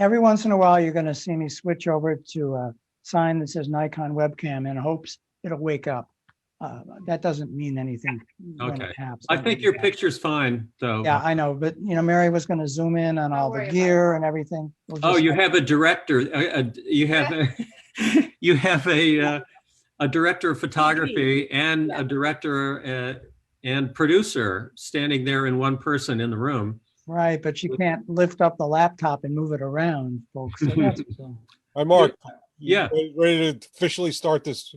every once in a while, you're going to see me switch over to a sign that says Nikon webcam in hopes it'll wake up. That doesn't mean anything when Okay. it happens. I think your picture's fine, though. Yeah, I know, but Mary was going to zoom in on all the gear and everything. Oh, you have a director. You have you have a director of photography and a director and producer standing there in one person in the room. Right, but you can't lift up the laptop and move it around, folks. So. Hi, Mark. Yeah. Ready to officially start this?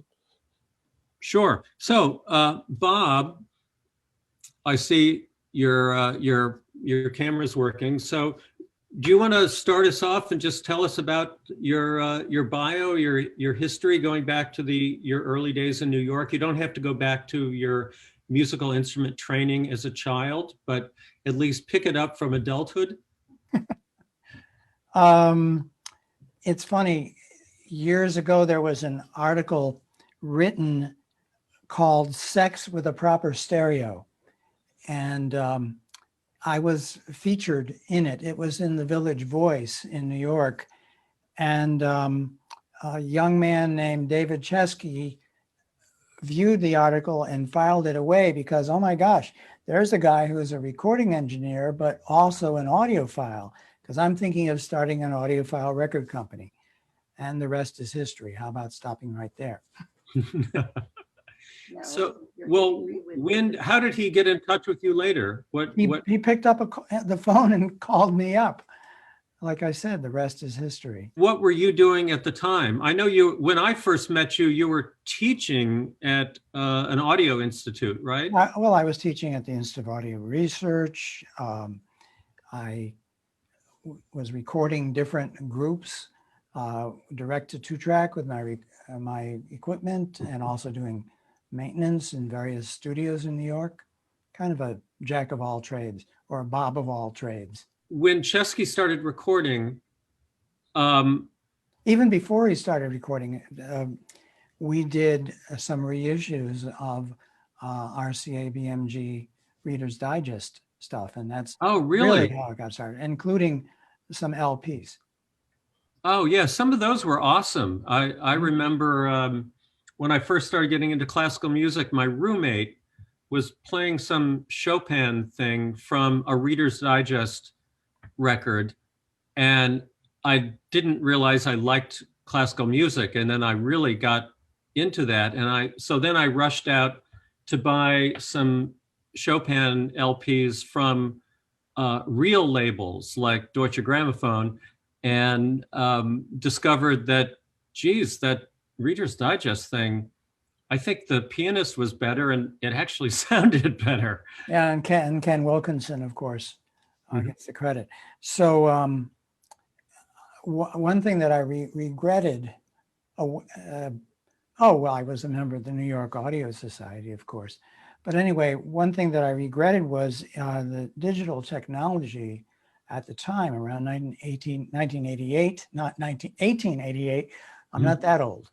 Sure. So, Bob, I see your camera's working. So, do you want to start us off and just tell us about your bio, your history, going back to your early days in New York? You don't have to go back to your musical instrument training as a child, but at least pick it up from adulthood. It's funny. Years ago, there was an article written called "Sex with a Proper Stereo," and I was featured in it. It was in the Village Voice in New York. And a young man named David Chesky viewed the article and filed it away because, oh my gosh, there's a guy who is a recording engineer, but also an audiophile, because I'm thinking of starting an audiophile record company. And the rest is history. How about stopping right there? So, well, how did he get in touch with you later? He picked up the phone and called me up. Like I said, the rest is history. What were you doing at the time? I know when I first met you, you were teaching at an audio institute, right? Well, I was teaching at the Institute of Audio Research. I was recording different groups, direct to 2-track with my equipment, and also doing maintenance in various studios in New York. Kind of a jack of all trades, or a Bob of all trades. When Chesky started recording, even before he started recording, we did some reissues of RCA BMG Reader's Digest stuff, and that's really how it got started, including some LPs. Oh yeah, some of those were awesome. I remember when I first started getting into classical music, my roommate was playing some Chopin thing from a Reader's Digest record, and I didn't realize I liked classical music, and then I really got into that, and so then I rushed out to buy some Chopin LPs from real labels like Deutsche Grammophon, and discovered that, geez, that Reader's Digest thing, I think the pianist was better and it actually sounded better. Yeah, and Ken Wilkinson, of course, gets the credit. So one thing that I regretted, well, I was a member of the New York Audio Society, of course. But anyway, one thing that I regretted was the digital technology at the time, around 1888, not 1888, I'm not that old.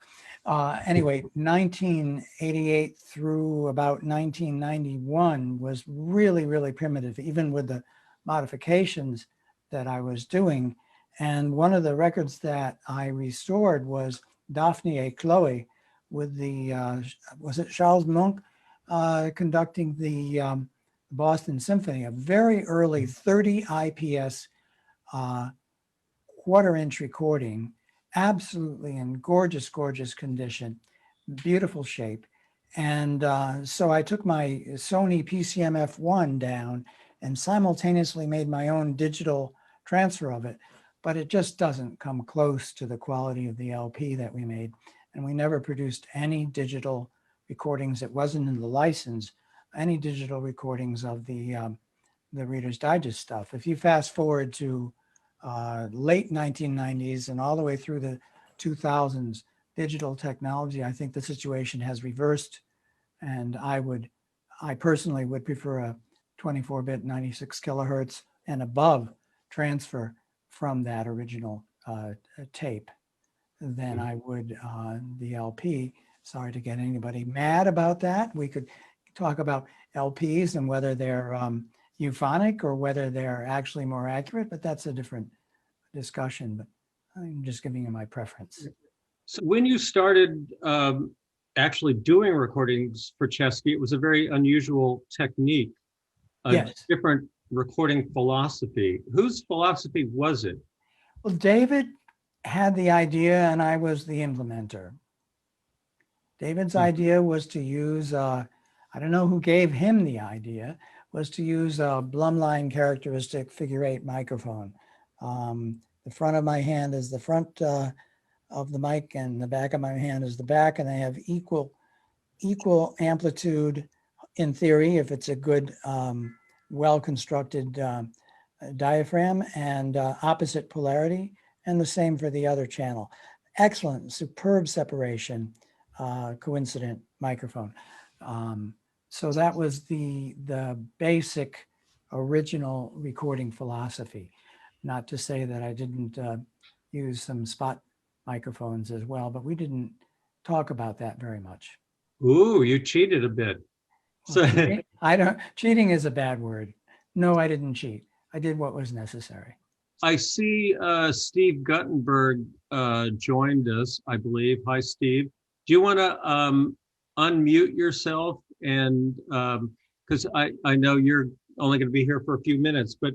Anyway, 1988 through about 1991 was really, really primitive, even with the modifications that I was doing. And one of the records that I restored was Daphne et Chloe with the, was it Charles Monk conducting the Boston Symphony, a very early 30 IPS quarter-inch recording, absolutely in gorgeous, gorgeous condition, beautiful shape. And so I took my Sony PCM F1 down and simultaneously made my own digital transfer of it, but it just doesn't come close to the quality of the LP that we made. And we never produced any digital recordings that wasn't in the license, any digital recordings of the Reader's Digest stuff. If you fast forward to late 1990s and all the way through the 2000s, digital technology, I think the situation has reversed. And I personally would prefer a 24-bit 96 kilohertz and above transfer from that original tape than I would the LP. Sorry to get anybody mad about that. We could talk about LPs and whether they're euphonic or whether they're actually more accurate, but that's a different discussion, but I'm just giving you my preference. So when you started actually doing recordings for Chesky, it was a very unusual technique, a Yes. different recording philosophy. Whose philosophy was it? Well, David had the idea and I was the implementer. David's idea was to use, I don't know who gave him the idea, was to use a Blumline characteristic figure-8 microphone. The front of my hand is the front of the mic and the back of my hand is the back, and they have equal amplitude in theory if it's a good, well-constructed diaphragm, and opposite polarity, and the same for the other channel. Excellent, superb separation, coincident microphone. So that was the basic original recording philosophy. Not to say that I didn't use some spot microphones as well, but we didn't talk about that very much. Ooh, you cheated a bit. Well, cheating is a bad word. No, I didn't cheat. I did what was necessary. I see Steve Guttenberg joined us, I believe. Hi, Steve. Do you want to unmute yourself? And because I know you're only going to be here for a few minutes, but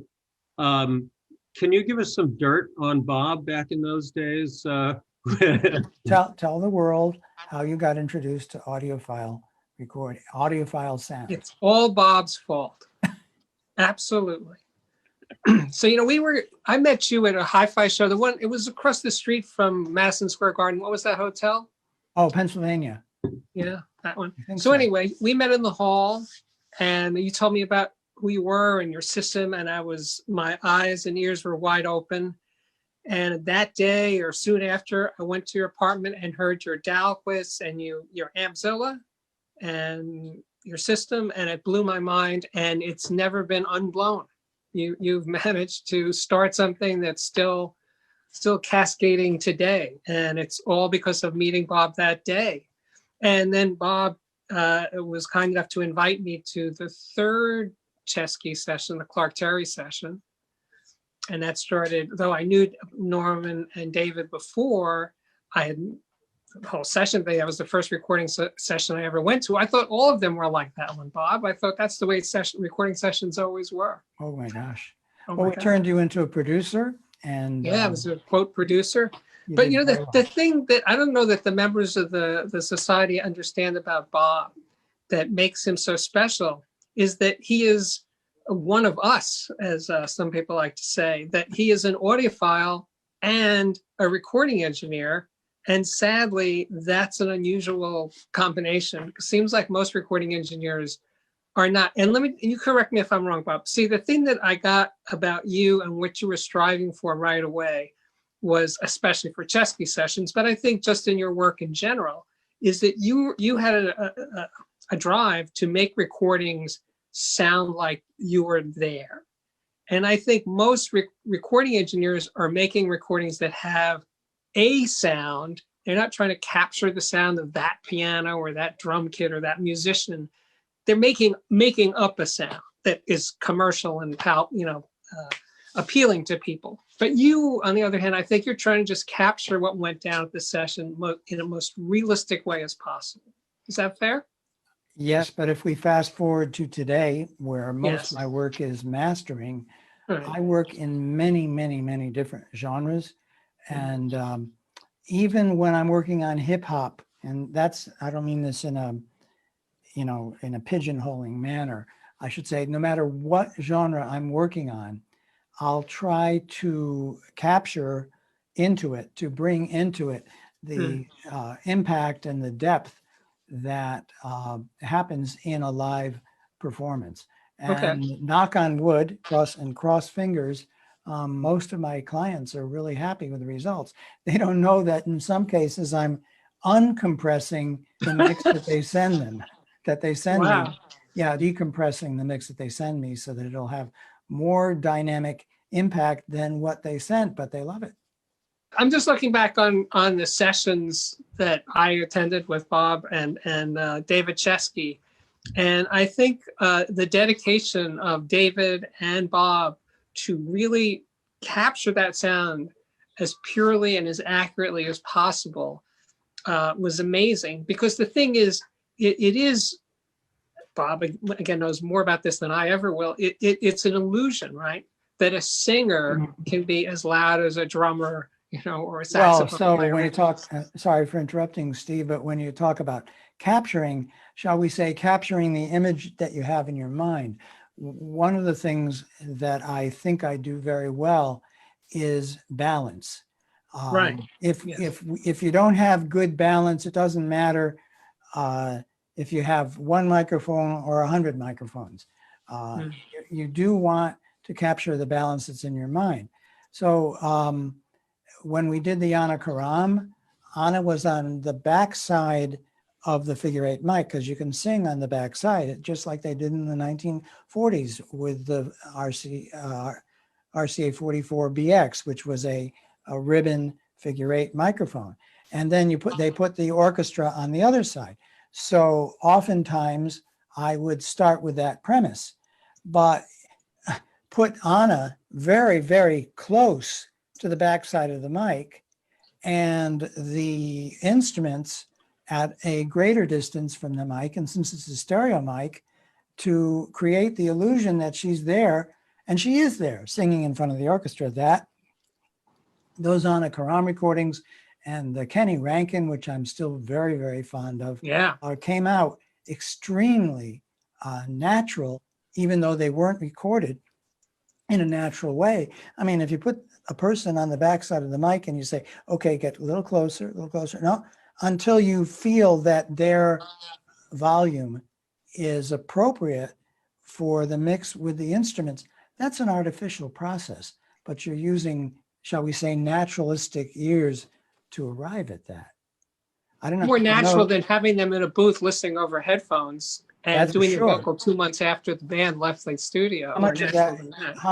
can you give us some dirt on Bob back in those days? Tell the world how you got introduced to audiophile sound. It's all Bob's fault. Absolutely. So, I met you at a hi-fi show. It was across the street from Madison Square Garden. What was that hotel? Oh, Pennsylvania. Yeah, that one. So anyway, we met in the hall and you told me about who you were and your system. And my eyes and ears were wide open. And that day or soon after, I went to your apartment and heard your Dalquist and your Ampzilla and your system, and it blew my mind, and it's never been unblown. You've managed to start something that's still cascading today, and it's all because of meeting Bob that day. And then Bob was kind enough to invite me to the third Chesky session, the Clark Terry session. And that started, though I knew Norman and David before, I had the whole session thing. That was the first recording session I ever went to. I thought all of them were like that one, Bob. I thought that's the way recording sessions always were. Oh my gosh. Oh well, my we God. turned you into a producer, and yeah, I was a quote producer. you But did you know, very the well. thing that I don't know that the members of the society understand about Bob that makes him so special is that he is one of us, as some people like to say, that he is an audiophile and a recording engineer. And sadly, that's an unusual combination. It seems like most recording engineers are not. And you correct me if I'm wrong, Bob. See, the thing that I got about you and what you were striving for right away was, especially for Chesky sessions, but I think just in your work in general, is that you had a drive to make recordings sound like you were there. And I think most recording engineers are making recordings that have a sound. They're not trying to capture the sound of that piano or that drum kit or that musician. They're making up a sound that is commercial and appealing to people. But you, on the other hand, I think you're trying to just capture what went down at the session in the most realistic way as possible. Is that fair? Yes, but if we fast forward to today, where most Yes. of my work is mastering, Right. I work in many, many, many different genres. And even when I'm working on hip hop, and I don't mean this in a pigeonholing manner. I should say, no matter what genre I'm working on, I'll try to capture into it, to bring into it the impact and the depth that happens in a live performance. And knock on wood, cross fingers, most of my clients are really happy with the results. They don't know that in some cases I'm uncompressing the mix that they send me. Yeah, decompressing the mix that they send me so that it'll have more dynamic impact than what they sent, but they love it. I'm just looking back on the sessions that I attended with Bob and David Chesky. And I think the dedication of David and Bob to really capture that sound as purely and as accurately as possible was amazing. Because the thing is, it is, Bob again knows more about this than I ever will. It's an illusion, right? That a singer can be as loud as a drummer, you know, or a saxophone so player. when you talk, sorry for interrupting, Steve, but when you talk about capturing, shall we say, capturing the image that you have in your mind, one of the things that I think I do very well is balance. Right. If you don't have good balance, it doesn't matter if you have one microphone or 100 microphones. You do want to capture the balance that's in your mind. So when we did the Anna Karam, Anna was on the back side of the figure-8 mic, because you can sing on the back side, just like they did in the 1940s with the RCA 44BX, which was a ribbon figure-8 microphone. And then they put the orchestra on the other side. So oftentimes I would start with that premise, but put Anna very, very close to the backside of the mic and the instruments at a greater distance from the mic. And since it's a stereo mic, to create the illusion that she's there, and she is there singing in front of the orchestra. Those Anna Karam recordings and the Kenny Rankin, which I'm still very, very fond of, came out extremely natural, even though they weren't recorded in a natural way. I mean, if you put a person on the backside of the mic and you say, okay, get a little closer, no, until you feel that their volume is appropriate for the mix with the instruments, that's an artificial process, but you're using, shall we say, naturalistic ears to arrive at that. I don't know. More natural than having them in a booth listening over headphones and doing the vocal 2 months after the band left the studio. How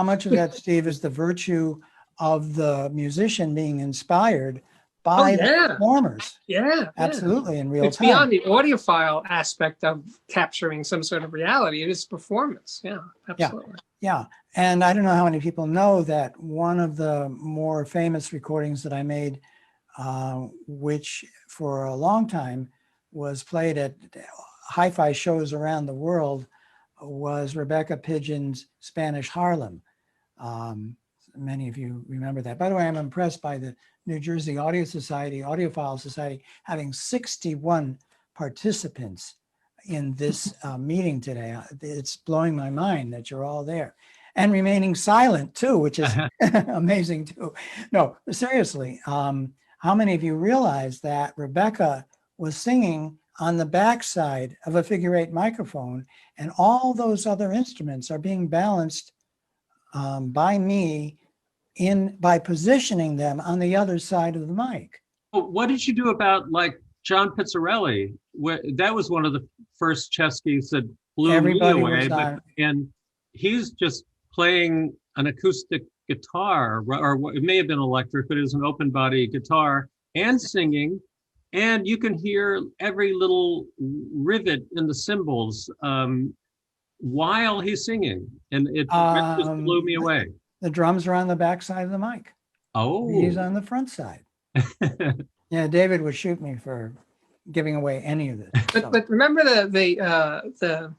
much of that, Steve, is the virtue of the musician being inspired by the performers? Yeah, absolutely, in real it's time. beyond the audiophile aspect of capturing some sort of reality. It is performance. Yeah, absolutely. Yeah, and I don't know how many people know that one of the more famous recordings that I made, which for a long time was played at hi-fi shows around the world, was Rebecca Pidgeon's Spanish Harlem. Many of you remember that. By the way, I'm impressed by the New Jersey Audiophile Society, having 61 participants in this meeting today. It's blowing my mind that you're all there and remaining silent too, which is amazing too. No, seriously, how many of you realize that Rebecca was singing on the backside of a figure-8 microphone, and all those other instruments are being balanced by me by positioning them on the other side of the mic. What did you do about like John Pizzarelli? That was one of the first Cheskys that blew me away. And he's just playing an acoustic guitar, or it may have been electric, but it was an open body guitar, and singing. And you can hear every little rivet in the cymbals while he's singing. And it just blew me away. The drums are on the back side of the mic. Oh. He's on the front side. Yeah, David would shoot me for giving away any of this. But remember the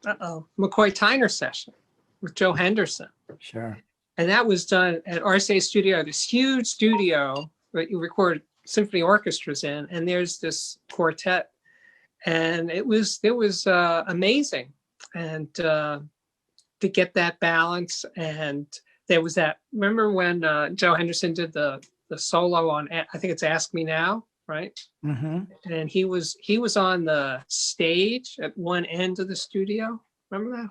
Mccoy Tyner session with Joe Henderson. Sure. And that was done at RCA Studio, this huge studio that you record symphony orchestras in, and there's this quartet, and it was amazing, and to get that balance. And there was that, remember when Joe Henderson did the solo on, I think it's Ask Me Now, right? Mm-hmm. And he was on the stage at one end of the studio. Remember that? Am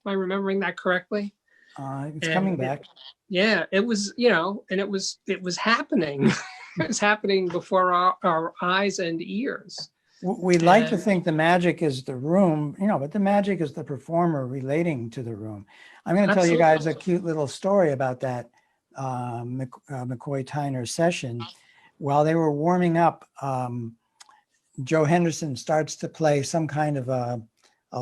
I remembering that correctly? It's coming back. It was, and it was happening. It was happening before our eyes and ears. We'd like to think the magic is the room, but the magic is the performer relating to the room. I'm going to tell you guys a cute little story about that Mccoy Tyner session. While they were warming up, Joe Henderson starts to play some kind of a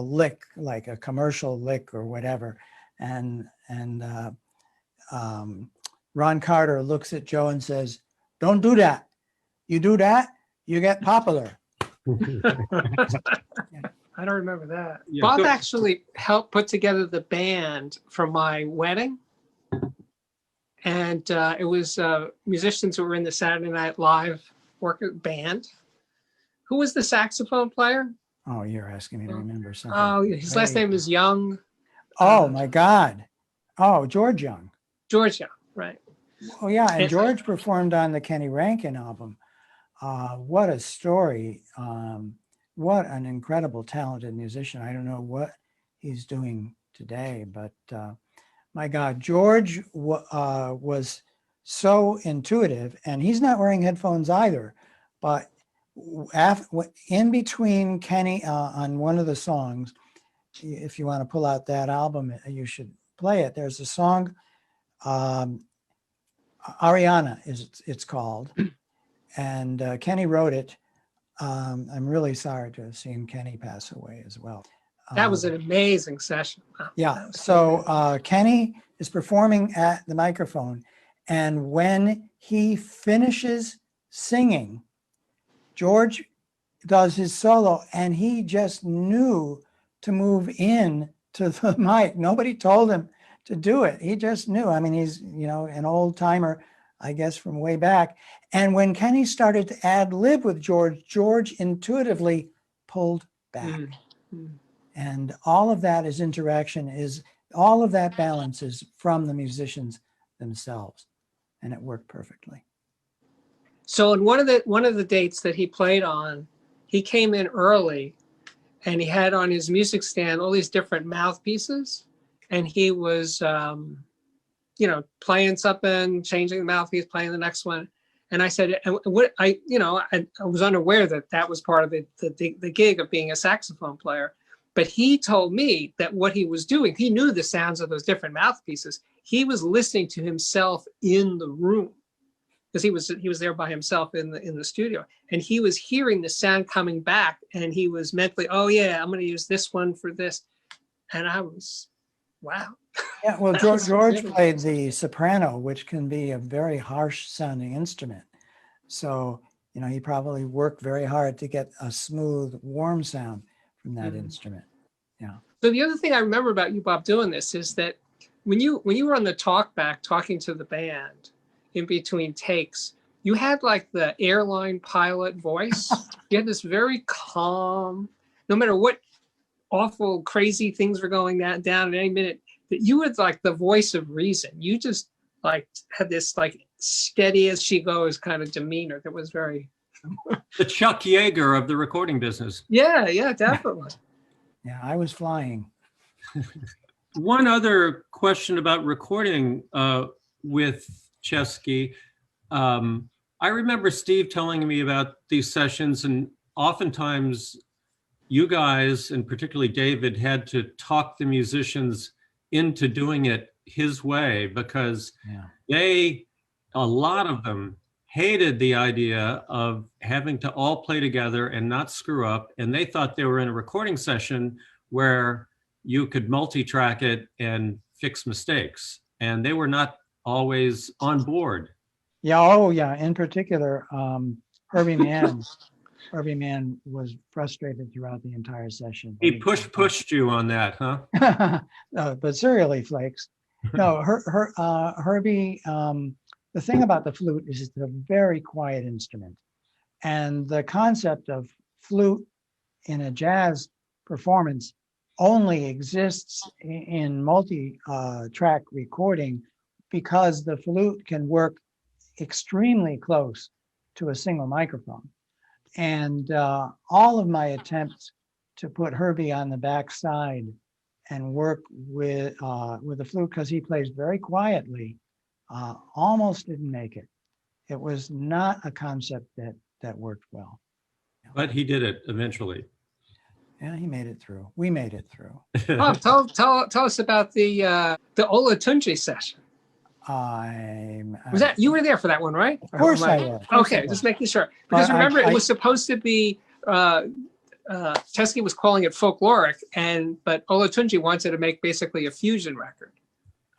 lick, like a commercial lick or whatever. And Ron Carter looks at Joe and says, "Don't do that. You do that, you get popular." I don't remember that. Yeah, Bob go- actually helped put together the band for my wedding. And it was musicians who were in the Saturday Night Live band. Who was the saxophone player? Oh, you're asking me to remember something. Oh, his last Great. name is Young. Oh my God. Oh, George Young. George Young, right. Oh yeah, and And- George performed on the Kenny Rankin album. What a story. What an incredible, talented musician. I don't know what he's doing today, but my God, George was so intuitive, and he's not wearing headphones either. But in between Kenny on one of the songs, if you want to pull out that album, you should play it. There's a song, Ariana it's called, and Kenny wrote it. I'm really sorry to have seen Kenny pass away as well. That was an amazing session. Wow, that Yeah. was So Kenny is performing at the microphone, and when he finishes singing, George does his solo, and he just knew to move in to the mic. Nobody told him to do it. He just knew. I mean, he's, an old timer, I guess, from way back. And when Kenny started to ad lib with George, George intuitively pulled back. Mm. And all of that is interaction, all of that balance is from the musicians themselves. And it worked perfectly. So in one of the dates that he played on, he came in early and he had on his music stand all these different mouthpieces, and he was playing something, changing the mouthpiece, playing the next one. And I said, I was unaware that was part of the gig of being a saxophone player. But he told me that what he was doing, he knew the sounds of those different mouthpieces. He was listening to himself in the room, because he was there by himself in the studio, and he was hearing the sound coming back, and he was mentally, oh yeah, I'm going to use this one for this. And I was, wow. Yeah, well, That was George really played the soprano, which can be a very harsh sounding instrument. So, he probably worked very hard to get a smooth, warm sound from that instrument. Yeah. So the other thing I remember about you, Bob, doing this is that when you were on the talkback talking to the band in between takes, you had like the airline pilot voice. You had this very calm, no matter what awful, crazy things were going down at any minute, that you had like the voice of reason. You just like had this like steady as she goes kind of demeanor that was very... The Chuck Yeager of the recording business. Yeah, definitely. Yeah, I was flying. One other question about recording with Chesky. I remember Steve telling me about these sessions, and oftentimes you guys, and particularly David, had to talk the musicians into doing it his way, because a lot of them hated the idea of having to all play together and not screw up. And they thought they were in a recording session where you could multi-track it and fix mistakes. And they were not always on board. Yeah. Oh, yeah. In particular, Herbie Mann was frustrated throughout the entire session. He pushed you on that, huh? But serially, Flakes. No, Herbie. The thing about the flute is it's a very quiet instrument, and the concept of flute in a jazz performance only exists in multi-track recording, because the flute can work extremely close to a single microphone. And all of my attempts to put Herbie on the backside and work with the flute, because he plays very quietly, almost didn't make it. It was not a concept that worked well. But he did it eventually. Yeah, he made it through. We made it through. Bob, tell us about the Olatunji session. Was that, you were there for that one, right? Of course I was. Okay, just making sure. Because remember, it was supposed to be, Chesky was calling it folkloric, but Olatunji wanted to make basically a fusion record.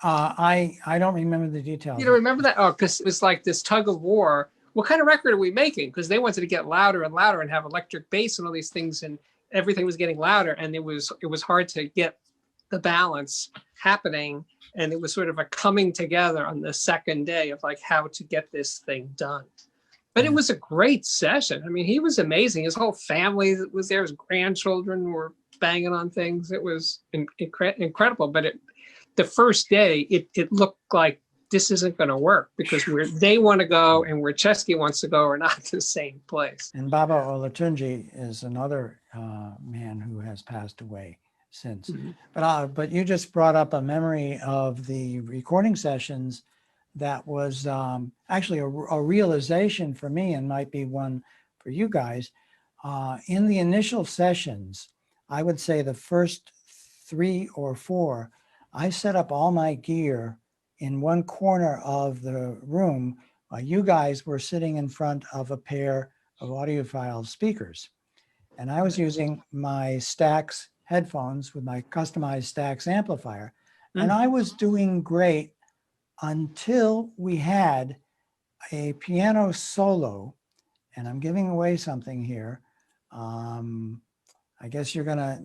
I don't remember the details. You don't remember that? Oh, because it was like this tug of war. What kind of record are we making? Because they wanted to get louder and louder and have electric bass and all these things, and everything was getting louder, and it was hard to get the balance happening, and it was sort of a coming together on the second day of like how to get this thing done. But it was a great session. I mean, he was amazing. His whole family was there. His grandchildren were banging on things. It was incredible. But the first day, it looked like this isn't going to work because where they want to go and where Chesky wants to go are not the same place. And Baba Olatunji is another man who has passed away since. But you just brought up a memory of the recording sessions that was actually a realization for me, and might be one for you guys. In the initial sessions, I would say the first 3 or 4, I set up all my gear in one corner of the room while you guys were sitting in front of a pair of audiophile speakers. And I was using my Stax headphones with my customized Stax amplifier. And I was doing great until we had a piano solo. And I'm giving away something here. I guess you're gonna,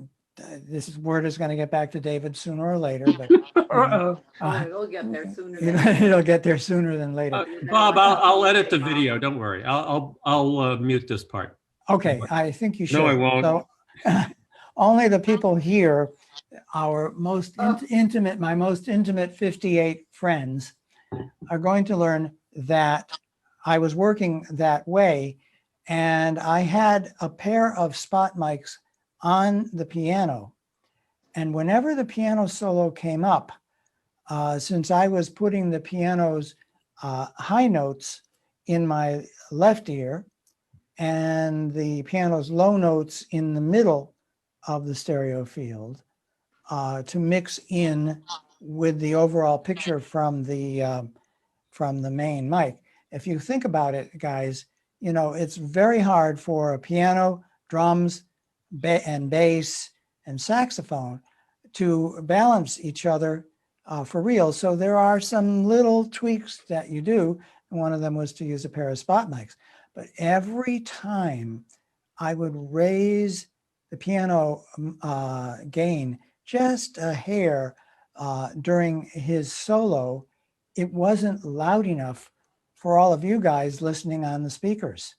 this word is gonna get back to David sooner or later, but It'll get there sooner. it'll get there sooner than later. Bob, I'll edit the video. Don't worry. I'll mute this part. Okay, I think you should. No, I won't. So, only the people here, our most intimate, my most intimate 58 friends, are going to learn that I was working that way, and I had a pair of spot mics on the piano. And whenever the piano solo came up, since I was putting the piano's high notes in my left ear and the piano's low notes in the middle of the stereo field, to mix in with the overall picture from the main mic. If you think about it, guys, you know, it's very hard for a piano, drums, and bass and saxophone to balance each other for real. So there are some little tweaks that you do. And one of them was to use a pair of spot mics. But every time I would raise the piano gain just a hair during his solo, it wasn't loud enough for all of you guys listening on the speakers.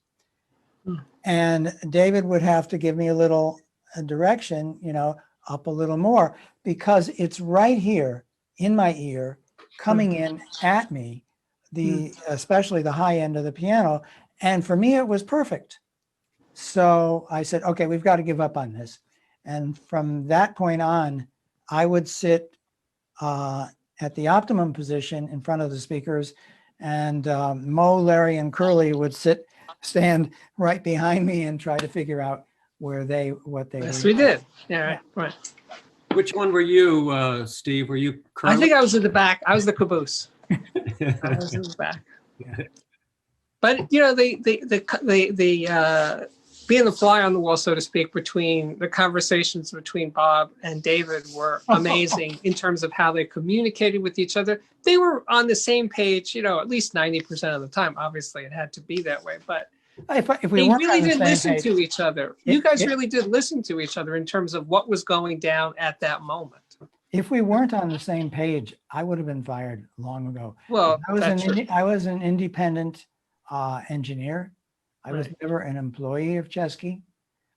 And David would have to give me a little direction, you know, up a little more, because it's right here in my ear, coming in at me, especially the high end of the piano. And for me, it was perfect. So I said, okay, we've got to give up on this. And from that point on, I would sit at the optimum position in front of the speakers, and Mo, Larry, and Curly would stand right behind me and try to figure out what they Yes, were we did. Yeah, right. Which one were you, Steve? Were you Curly? I think I was in the back. I was the caboose. I was in the back. But you know, the being the fly on the wall, so to speak, between the conversations between Bob and David were amazing in terms of how they communicated with each other. They were on the same page, you know, at least 90% of the time. Obviously, it had to be that way, but if we they weren't really on the did same listen page, to each other. You guys really did listen to each other in terms of what was going down at that moment. if we weren't on the same page, I would have been fired long ago. Well, I was that's true. I was an independent engineer. I was never an employee of Chesky,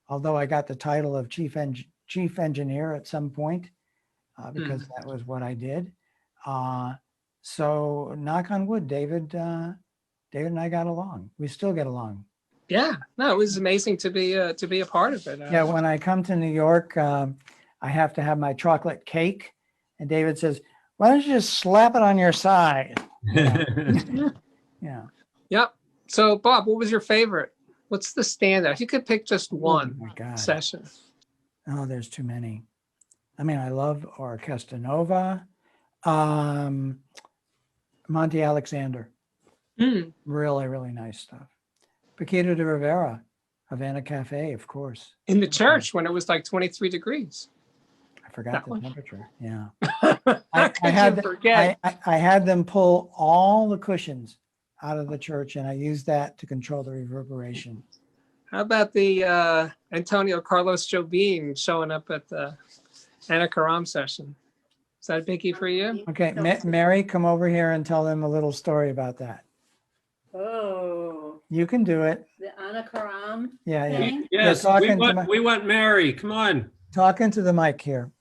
although I got the title of chief engineer at some point because that was what I did. So knock on wood, David and I got along. We still get along. Yeah, no, it was amazing to be a part of it. Yeah, when I come to New York, I have to have my chocolate cake, and David says, "Why don't you just slap it on your side?" Yeah. Yep. So, Bob, what was your favorite? What's the standout? If you could pick just one Oh my God. session. Oh, there's too many. I mean, I love Orchestra Nova, Monty Alexander. Really, really nice stuff. Paquito de Rivera, Havana Cafe, of course. In the church when it was like 23 degrees. I forgot That the one? temperature. Yeah. I could you had forget? I had them pull all the cushions out of the church, and I used that to control the reverberation. How about the Antonio Carlos Jobim showing up at the Anna Karam session? Is that a biggie for you? Okay, Mary, come over here and tell them a little story about that. Oh, You can do it. the Anna Karam Yeah, yeah. thing? Yes, talking to my- we want Mary. Come on. Talk into the mic here.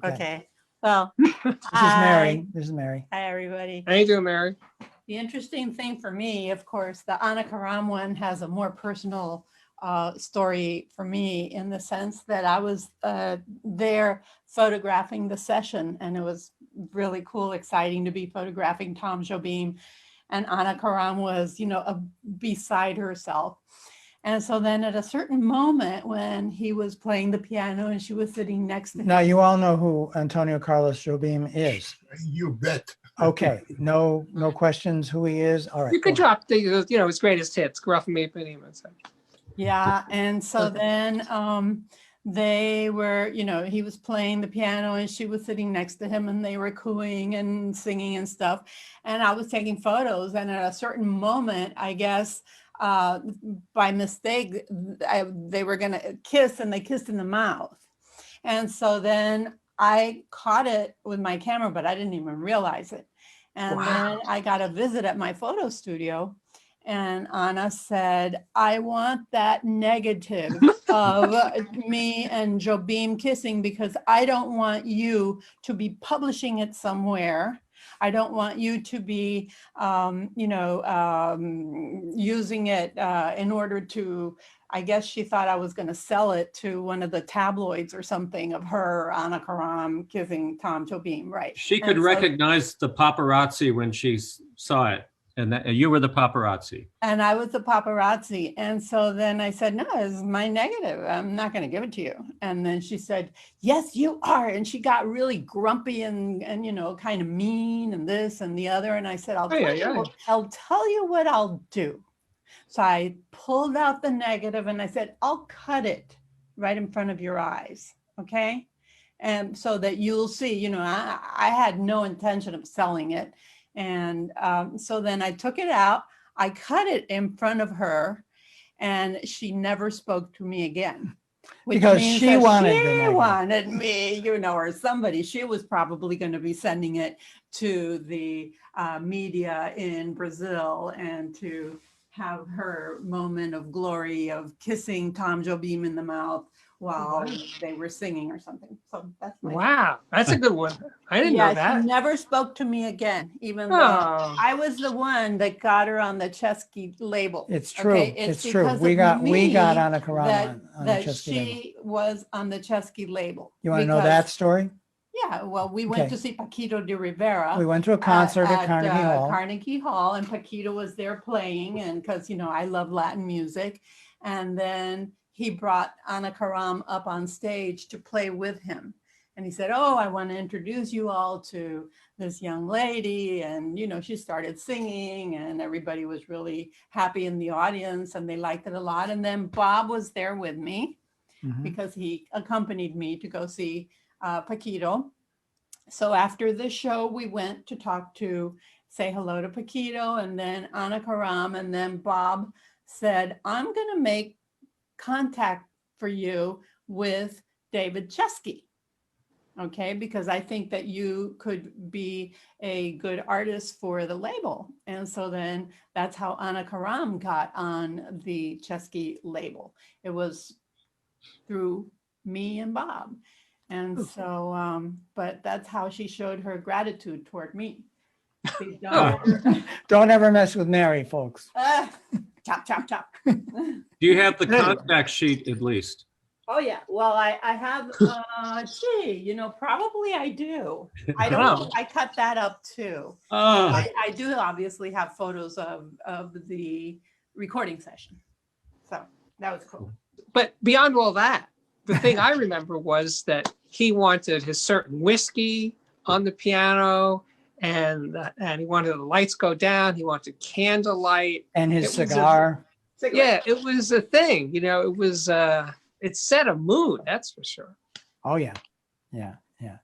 Okay, well, This is Mary. This is Mary. hi, everybody. How you doing, Mary? The interesting thing for me, of course, the Anna Karam one has a more personal story for me in the sense that I was there photographing the session, and it was really cool, exciting to be photographing Tom Jobim, and Anna Karam was, beside herself. And so then at a certain moment when he was playing the piano and she was sitting next to him. Now, you all know who Antonio Carlos Jobim is. You bet. Okay, no questions who he is. All right. You could go drop the, his greatest hits, Gruff Me Penny. Yeah, and so then they were, he was playing the piano and she was sitting next to him and they were cooing and singing and stuff. And I was taking photos, and at a certain moment, I guess, by mistake, they were going to kiss, and they kissed in the mouth. And so then I caught it with my camera, but I didn't even realize it. And then I got a visit at my photo studio, and Anna said, I want that negative of me and Jobim kissing, because I don't want you to be publishing it somewhere. I don't want you to be, using it in order to, I guess she thought I was going to sell it to one of the tabloids or something of her, Anna Karam, kissing Tom Jobim, right? She could And so- recognize the paparazzi when she saw it, and that you were the paparazzi. And I was the paparazzi. And so then I said, no, it's my negative. I'm not going to give it to you. And then she said, yes, you are. And she got really grumpy and kind of mean and this and the other. And I said, I'll tell you what I'll do. So I pulled out the negative and I said, I'll cut it right in front of your eyes. Okay. And so that you'll see, I had no intention of selling it. And so then I took it out, I cut it in front of her, and she never spoke to me again. Because she wanted me, or somebody. She was probably going to be sending it to the media in Brazil and to have her moment of glory of kissing Tom Jobim in the mouth while they were singing or something. So that's my Wow, that's a good one. I didn't know that. She never spoke to me again, even though Oh. I was the one that got her on the Chesky label. It's true. Okay, It's true. because We of me got Anna Karam on the that Chesky label. she was on the Chesky label. You want to know because- that story? Yeah, well, we went Okay. to see Paquito de Rivera. We went to a concert at Carnegie Hall. Carnegie Hall, and Paquito was there playing, and because I love Latin music, and then he brought Anna Karam up on stage to play with him, and he said, "Oh, I want to introduce you all to this young lady," and she started singing, and everybody was really happy in the audience, and they liked it a lot. And then Bob was there with me Mhm. because he accompanied me to go see Paquito. So after the show, we went to say hello to Paquito and then Anna Karam. And then Bob said, I'm going to make contact for you with David Chesky. Okay, because I think that you could be a good artist for the label. And so then that's how Anna Karam got on the Chesky label. It was through me and Bob. And so, but that's how she showed her gratitude toward me. See, Don't ever mess with Mary, folks. chop, chop, chop. Do you have the contact sheet at least? Oh yeah, well, I have, probably I do. I don't, I cut that up too. Oh, I do obviously have photos of the recording session. So that was cool. But beyond all that, the thing I remember was that he wanted his certain whiskey on the piano, and he wanted the lights go down. He wanted candlelight. And his It was a- cigar. Yeah, it was a thing. It was it set a mood. That's for sure. Oh, yeah. Yeah. Yeah.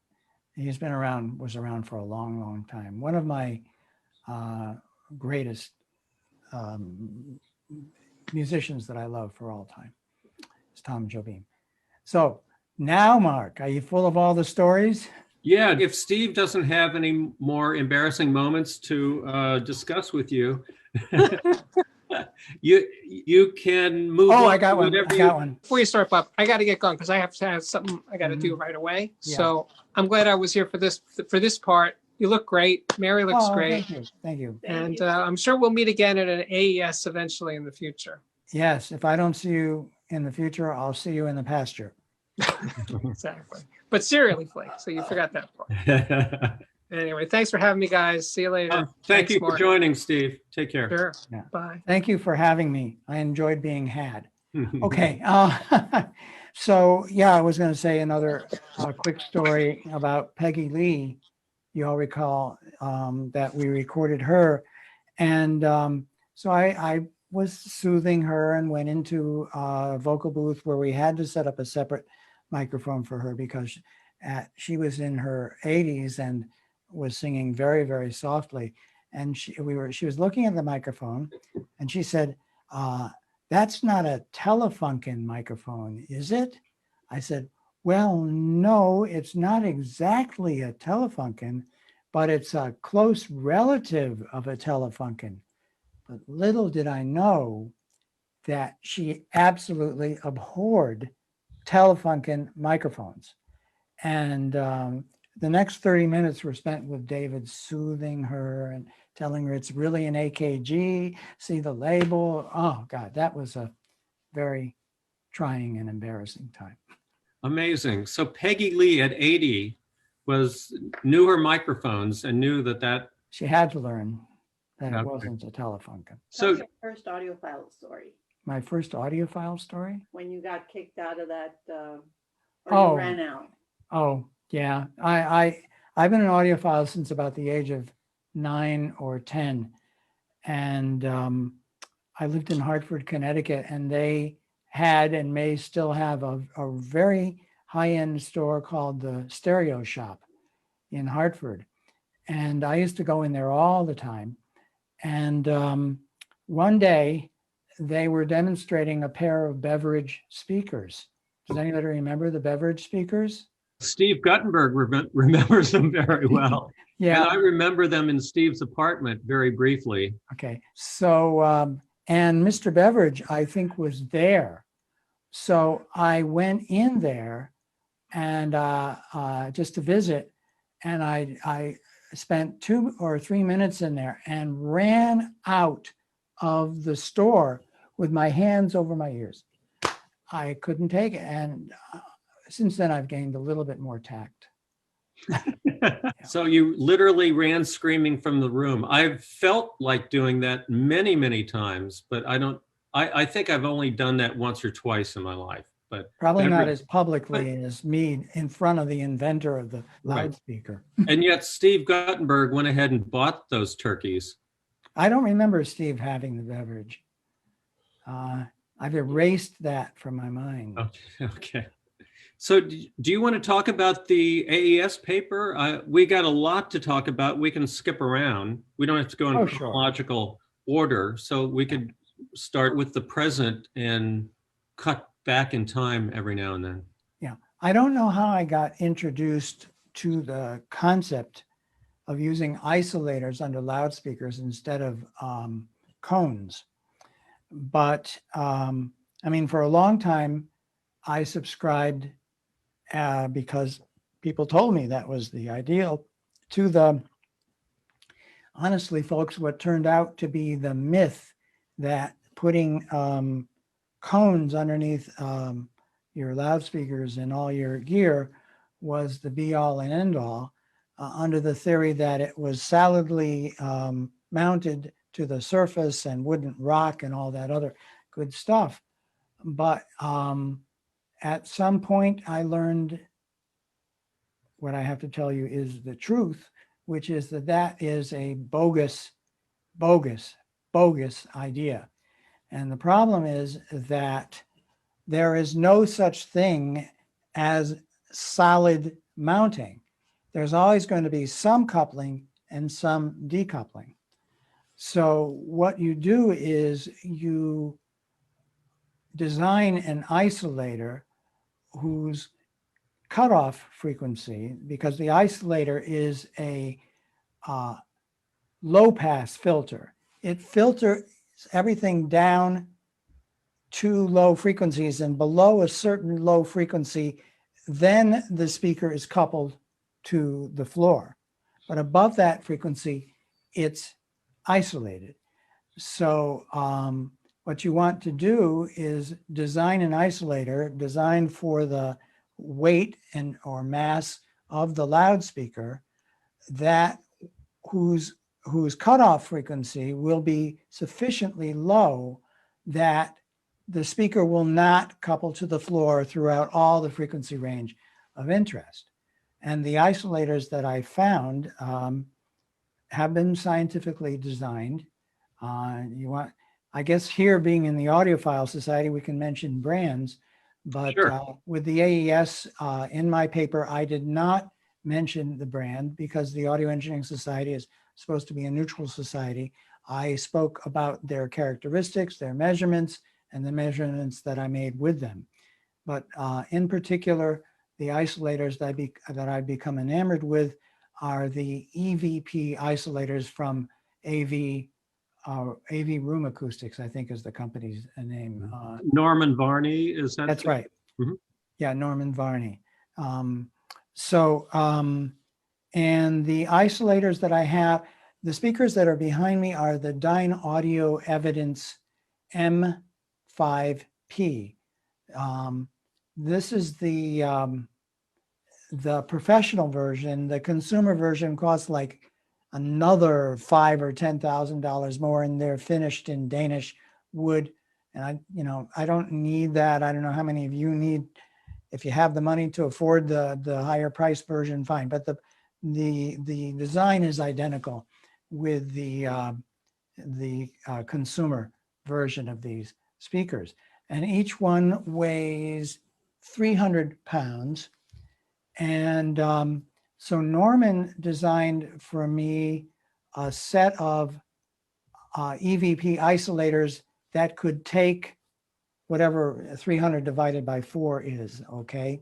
He's been around, was around for a long, long time. One of my greatest musicians that I love for all time is Tom Jobim. So now, Mark, are you full of all the stories? Yeah, if Steve doesn't have any more embarrassing moments to discuss with you, you can move Oh, on I got to one. whatever I got one. Before you start, Bob, I got to get going because I have to have something I got to do right away. Yeah. So I'm glad I was here for this part. You look great. Mary looks Oh, great. thank you. Thank you. And I'm sure we'll meet again at an AES eventually in the future. Yes, if I don't see you in the future, I'll see you in the pasture. Exactly. But serially, Flake. So you forgot that part. Anyway, thanks for having me, guys. See you later. Thank Thanks, you for Mark. joining, Steve. Take care. Sure. Yeah. Bye. Thank you for having me. I enjoyed being had. Okay. So yeah, I was going to say another quick story about Peggy Lee. You all recall that we recorded her. And so I was soothing her and went into a vocal booth where we had to set up a separate microphone for her because she was in her 80s and was singing very, very softly. And she was looking at the microphone and she said, that's not a Telefunken microphone, is it? I said, well, no, it's not exactly a Telefunken, but it's a close relative of a Telefunken. But little did I know that she absolutely abhorred Telefunken microphones. And the next 30 minutes were spent with David soothing her and telling her it's really an AKG, see the label. Oh, God, that was a very trying and embarrassing time. Amazing. So Peggy Lee at 80 knew her microphones and knew that. She had to learn that Okay. it wasn't a Telefunken. So What's your first audiophile story? My first audiophile story? When you got kicked out of that, or Oh. you ran out? Oh, yeah. I've been an audiophile since about the age of 9 or 10. And I lived in Hartford, Connecticut, and they had and may still have a very high-end store called the Stereo Shop in Hartford. And I used to go in there all the time. And one day they were demonstrating a pair of Beveridge speakers. Does anybody remember the Beveridge speakers? Steve Guttenberg remembers them very well. Yeah. And I remember them in Steve's apartment very briefly. Okay. So, and Mr. Beveridge, I think, was there. So I went in there and just to visit, and I spent 2 or 3 minutes in there and ran out of the store with my hands over my ears. I couldn't take it. And since then, I've gained a little bit more tact. So you literally ran screaming from the room. I've felt like doing that many, many times, but I think I've only done that once or twice in my life. But Probably not as publicly as me in front of the inventor of the loudspeaker. And yet Steve Guttenberg went ahead and bought those turkeys. I don't remember Steve having the beverage. I've erased that from my mind. Okay. So do you want to talk about the AES paper? We got a lot to talk about. We can skip around. We don't have to go in chronological order. So we could start with the present and cut back in time every now and then. Yeah. I don't know how I got introduced to the concept of using isolators under loudspeakers instead of cones. But I mean, for a long time, I subscribed because people told me that was the ideal to the, honestly, folks, what turned out to be the myth that putting cones underneath your loudspeakers and all your gear was the be all and end all, under the theory that it was solidly mounted to the surface and wouldn't rock and all that other good stuff. But at some point I learned what I have to tell you is the truth, which is that is a bogus idea. And the problem is that there is no such thing as solid mounting. there's always going to be some coupling and some decoupling. So what you do is you design an isolator whose cutoff frequency, because the isolator is a low pass filter. It filters everything down to low frequencies, and below a certain low frequency, then the speaker is coupled to the floor. But above that frequency, it's isolated. So what you want to do is design an isolator designed for the weight and or mass of the loudspeaker, that whose cutoff frequency will be sufficiently low that the speaker will not couple to the floor throughout all the frequency range of interest. And the isolators that I found have been scientifically designed. I guess here, being in the Audiophile Society, we can mention brands, but Sure. with the AES in my paper, I did not mention the brand because the Audio Engineering Society is supposed to be a neutral society. I spoke about their characteristics, their measurements, and the measurements that I made with them. But in particular, the isolators that I've become enamored with are the EVP isolators from AV Room Acoustics, I think is the company's name. Norman Varney, is that? That's right. Mhm. Yeah, Norman Varney. And the isolators that I have, the speakers that are behind me are the Dyne Audio Evidence M5P. This is the professional version. The consumer version costs like another $5,000 or $10,000 more, and they're finished in Danish wood. And I don't need that. I don't know how many of you need. If you have the money to afford the higher price version, fine. But the design is identical with the consumer version of these speakers, and each one weighs 300 pounds. And so Norman designed for me a set of EVP isolators that could take whatever 300 divided by 4 is, okay?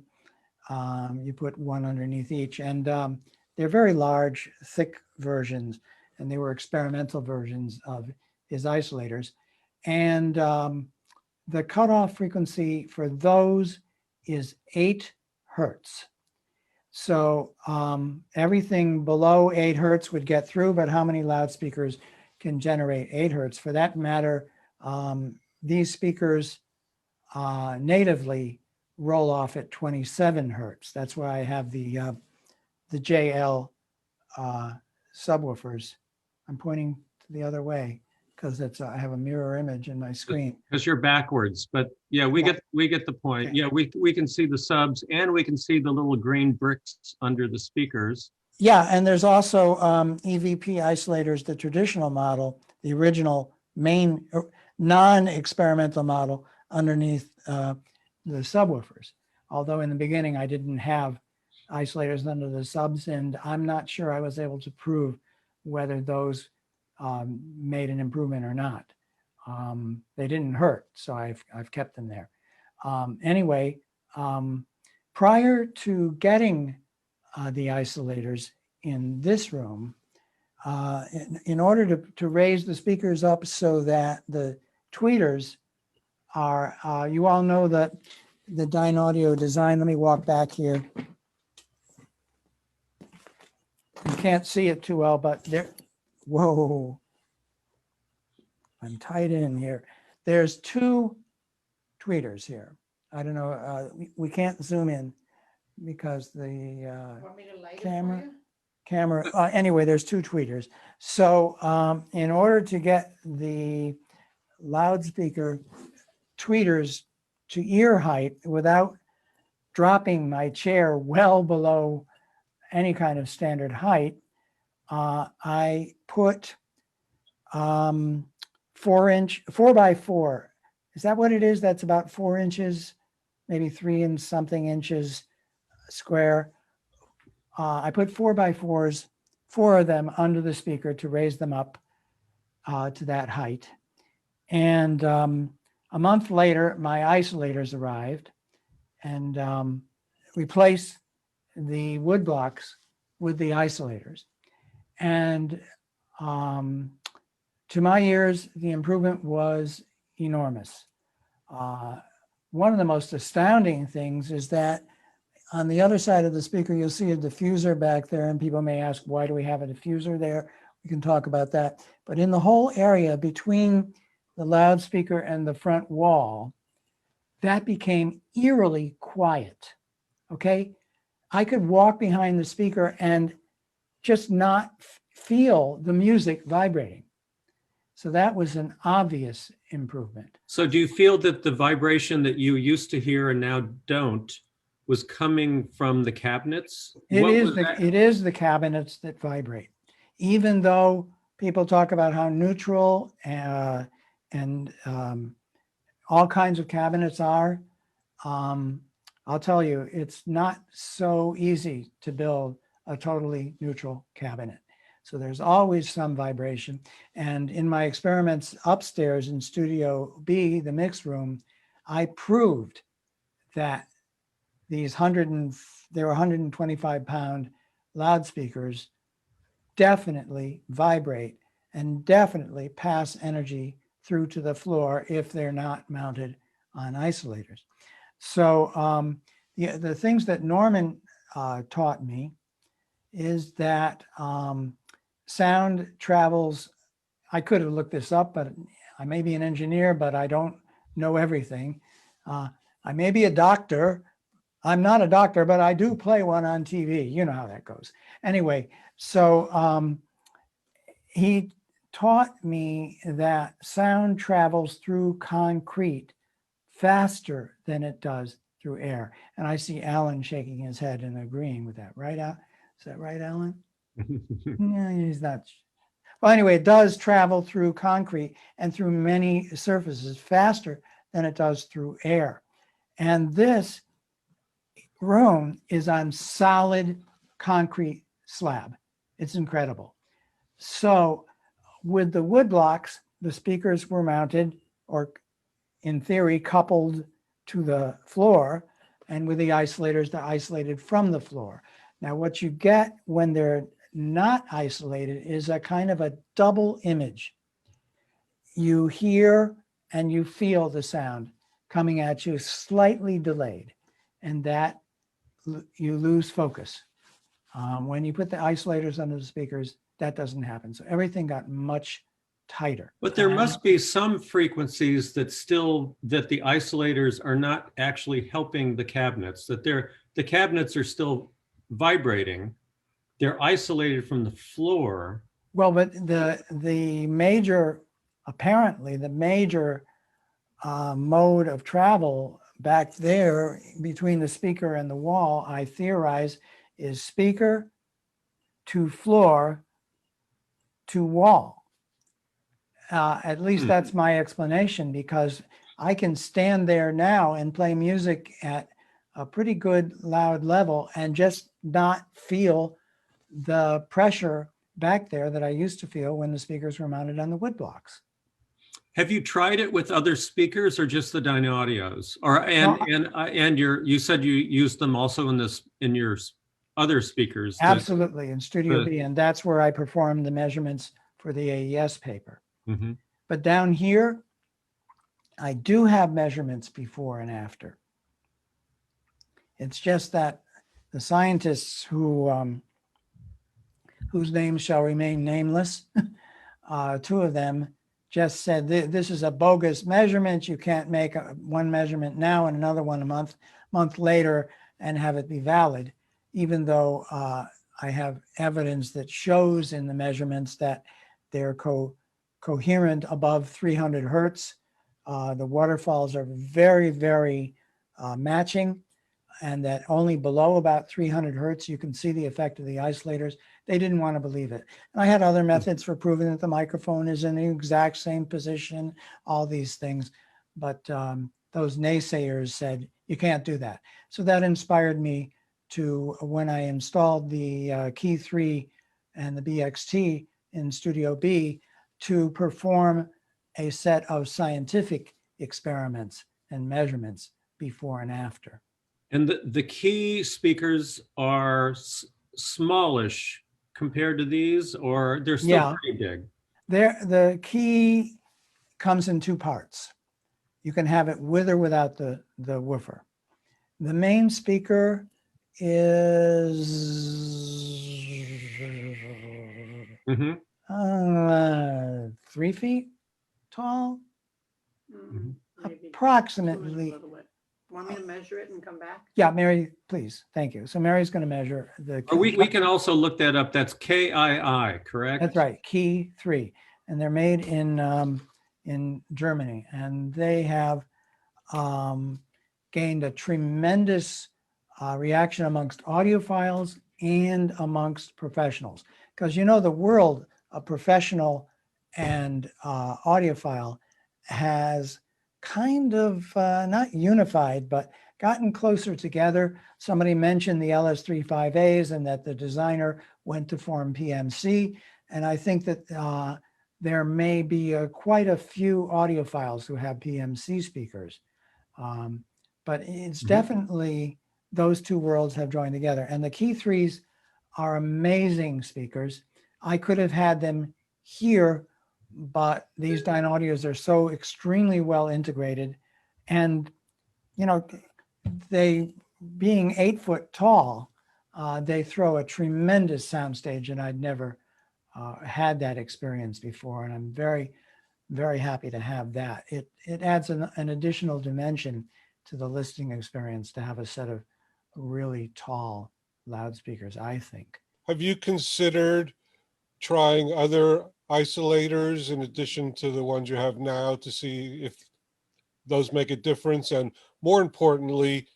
You put one underneath each, and they're very large, thick versions, and they were experimental versions of his isolators. And the cutoff frequency for those is 8 hertz. So everything below 8 hertz would get through, but how many loudspeakers can generate 8 hertz? For that matter, these speakers natively roll off at 27 hertz. That's why I have the JL subwoofers. I'm pointing the other way because I have a mirror image in my screen. Because you're backwards, but yeah, we get the point. Okay. Yeah, we can see the subs, and we can see the little green bricks under the speakers. Yeah, and there's also EVP isolators, the traditional model, the original main non-experimental model underneath the subwoofers. Although in the beginning I didn't have isolators under the subs, and I'm not sure I was able to prove whether those made an improvement or not. They didn't hurt, so I've kept them there. Anyway, prior to getting the isolators in this room, in order to raise the speakers up so that the tweeters are, you all know that the Dyne Audio design, let me walk back here. You can't see it too well, but there, whoa, I'm tied in here. There's 2 tweeters here. I don't know, we can't zoom in because the camera, anyway, there's 2 tweeters. So in order to get the loudspeaker tweeters to ear height without dropping my chair well below any kind of standard height, I put 4x4. Is that what it is? That's about 4 inches, maybe 3 and something inches square, I put 4x4s, 4 of them under the speaker to raise them up to that height. And a month later, my isolators arrived and replaced the wood blocks with the isolators. And to my ears, the improvement was enormous. One of the most astounding things is that on the other side of the speaker, you'll see a diffuser back there, and people may ask, why do we have a diffuser there? We can talk about that. But in the whole area between the loudspeaker and the front wall, that became eerily quiet, okay? I could walk behind the speaker and just not feel the music vibrating. So that was an obvious improvement. So do you feel that the vibration that you used to hear and now don't was coming from the cabinets? It What is was that? it is the cabinets that vibrate. Even though people talk about how neutral and all kinds of cabinets are, I'll tell you, it's not so easy to build a totally neutral cabinet. So there's always some vibration. And in my experiments upstairs in Studio B, the mix room, I proved that these they were 125-pound loudspeakers definitely vibrate and definitely pass energy through to the floor if they're not mounted on isolators. So the things that Norman taught me is that sound travels. I could have looked this up, but I may be an engineer, but I don't know everything. I may be a doctor. I'm not a doctor, but I do play one on TV. You know how that goes. Anyway, so he taught me that sound travels through concrete faster than it does through air. And I see Alan shaking his head and agreeing with that, right? Is that right, Alan? Yeah, he's not. Well, anyway, it does travel through concrete and through many surfaces faster than it does through air. And this room is on solid concrete slab. It's incredible. So with the wood blocks, the speakers were mounted, or in theory, coupled to the floor, and with the isolators, they're isolated from the floor. Now, what you get when they're not isolated is a kind of a double image. You hear and you feel the sound coming at you slightly delayed, and that you lose focus. When you put the isolators under the speakers, that doesn't happen. So everything got much tighter. But there must be some frequencies that the isolators are not actually helping the cabinets, that the cabinets are still vibrating. They're isolated from the floor. Well, but the major, apparently the major mode of travel back there between the speaker and the wall, I theorize, is speaker to floor to wall. At least that's my explanation, because I can stand there now and play music at a pretty good loud level and just not feel the pressure back there that I used to feel when the speakers were mounted on the wood blocks. Have you tried it with other speakers or just the Dynaudios? You said you used them also in your other speakers. Absolutely, in Studio B, and that's where I performed the measurements for the AES paper. Mm-hmm. But down here, I do have measurements before and after. It's just that the scientists whose names shall remain nameless, 2 of them just said, this is a bogus measurement. You can't make one measurement now and another one a month later and have it be valid, even though I have evidence that shows in the measurements that they're coherent above 300 hertz. The waterfalls are very, very matching, and that only below about 300 hertz, you can see the effect of the isolators. They didn't want to believe it. And I had other methods for proving that the microphone is in the exact same position, all these things. But those naysayers said, you can't do that. So that inspired me to when I installed the Key 3 and the BXT in Studio B to perform a set of scientific experiments and measurements before and after. And the key speakers are smallish compared to these, or they're still Yeah. pretty big? The key comes in two parts. You can have it with or without the woofer. The main speaker is Hmm. 3 feet tall, Maybe approximately. a little bit. Want me to measure it and come back? Yeah, Mary, please. Thank you. So Mary's going to measure the. Or we can also look that up. That's KII, correct? That's right, Key 3, and they're made in Germany, and they have gained a tremendous reaction amongst audiophiles and amongst professionals, because you know the world of professional and audiophile has kind of not unified, but gotten closer together. Somebody mentioned the LS35As and that the designer went to form PMC. And I think that there may be quite a few audiophiles who have PMC speakers. But it's definitely those two worlds have joined together. And the Key 3s are amazing speakers. I could have had them here, but these Dynaudios are so extremely well integrated. And, you know, they being 8 foot tall, they throw a tremendous soundstage, and I'd never had that experience before. And I'm very, very happy to have that. It adds an additional dimension to the listening experience to have a set of really tall loudspeakers, I think. Have you considered trying other isolators in addition to the ones you have now to see if those make a difference? And more importantly,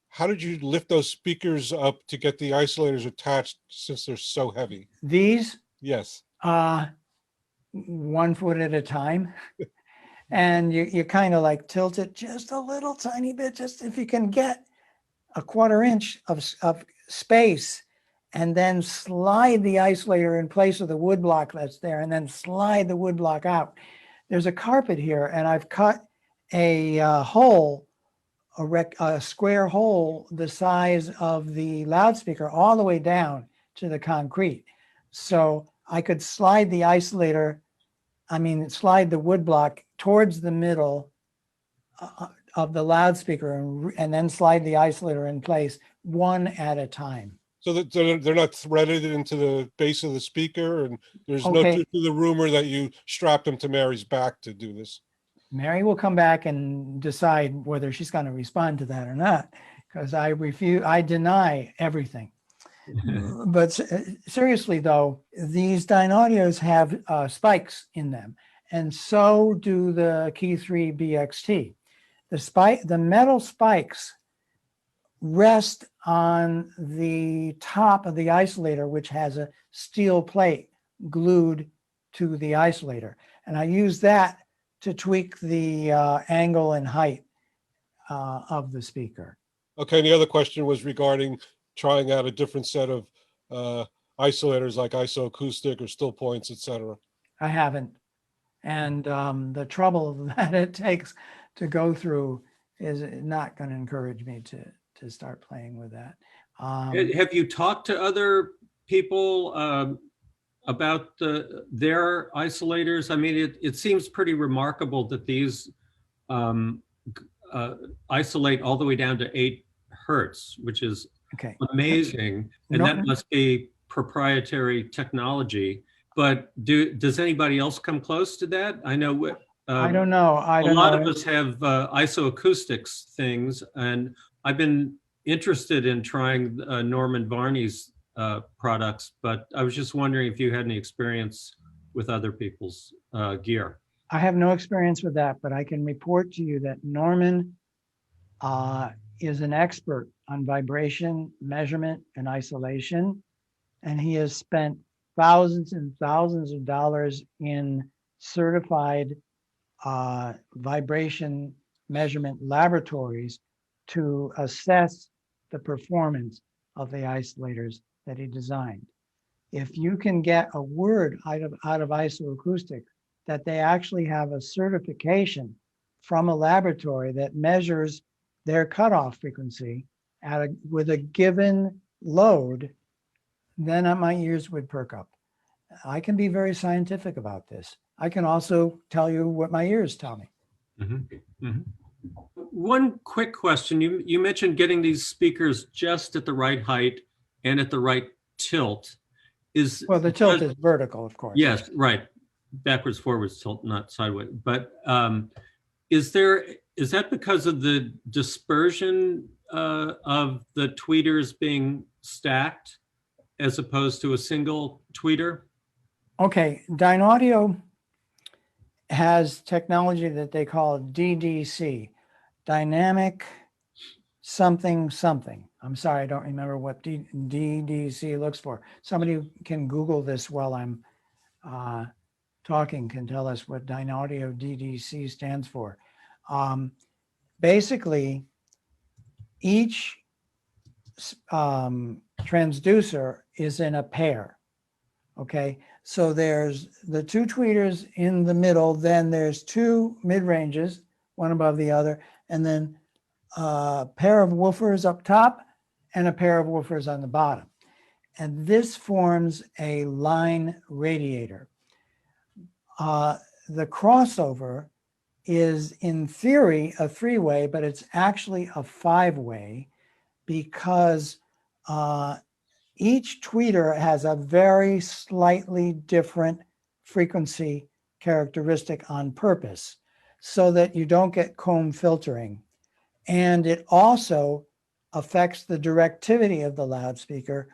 how did you lift those speakers up to get the isolators attached since they're so heavy? These, Yes. 1 foot at a time. And you kind of like tilt it just a little tiny bit, just if you can get a 1/4 inch of space, and then slide the isolator in place of the wood block that's there, and then slide the wood block out. There's a carpet here, and I've cut a hole, a square hole the size of the loudspeaker all the way down to the concrete. So I could slide the isolator, slide the wood block towards the middle of the loudspeaker and then slide the isolator in place one at a time. So that they're not threaded into the base of the speaker, and there's no Okay. truth to the rumor that you strapped them to Mary's back to do this. Mary will come back and decide whether she's going to respond to that or not, because I deny everything. But seriously though, these Dynaudios have spikes in them, and so do the Key 3 BXT. The metal spikes rest on the top of the isolator, which has a steel plate glued to the isolator. And I use that to tweak the angle and height of the speaker. Okay, and the other question was regarding trying out a different set of isolators like isoacoustic or still points, etc. I haven't. And the trouble that it takes to go through is not going to encourage me to start playing with that. Have you talked to other people about their isolators? I mean, it seems pretty remarkable that these isolate all the way down to 8 hertz, which is amazing. And that must be proprietary technology. But does anybody else come close to that? I know. I don't know. A lot of us have isoacoustics things, and I've been interested in trying Norman Varney's products, but I was just wondering if you had any experience with other people's gear. I have no experience with that, but I can report to you that Norman is an expert on vibration, measurement, and isolation, and he has spent thousands and thousands of dollars in certified vibration measurement laboratories to assess the performance of the isolators that he designed. If you can get a word out of isoacoustic, that they actually have a certification from a laboratory that measures their cutoff frequency with a given load, then my ears would perk up. I can be very scientific about this. I can also tell you what my ears tell me. Mm-hmm. Mm-hmm. One quick question. You mentioned getting these speakers just at the right height and at the right tilt. Well, the tilt is vertical, of course. Yes, right. Backwards, forwards tilt, not sideways. But is that because of the dispersion of the tweeters being stacked as opposed to a single tweeter? Okay, Dynaudio has technology that they call DDC, dynamic something something. I'm sorry, I don't remember what DDC looks for. Somebody can Google this while I'm talking, can tell us what Dynaudio DDC stands for. Basically, each transducer is in a pair. Okay, so there's the two tweeters in the middle, then there's two mid-ranges, one above the other, and then a pair of woofers up top and a pair of woofers on the bottom. And this forms a line radiator. The crossover is in theory a three-way, but it's actually a five-way because each tweeter has a very slightly different frequency characteristic on purpose so that you don't get comb filtering. And it also affects the directivity of the loudspeaker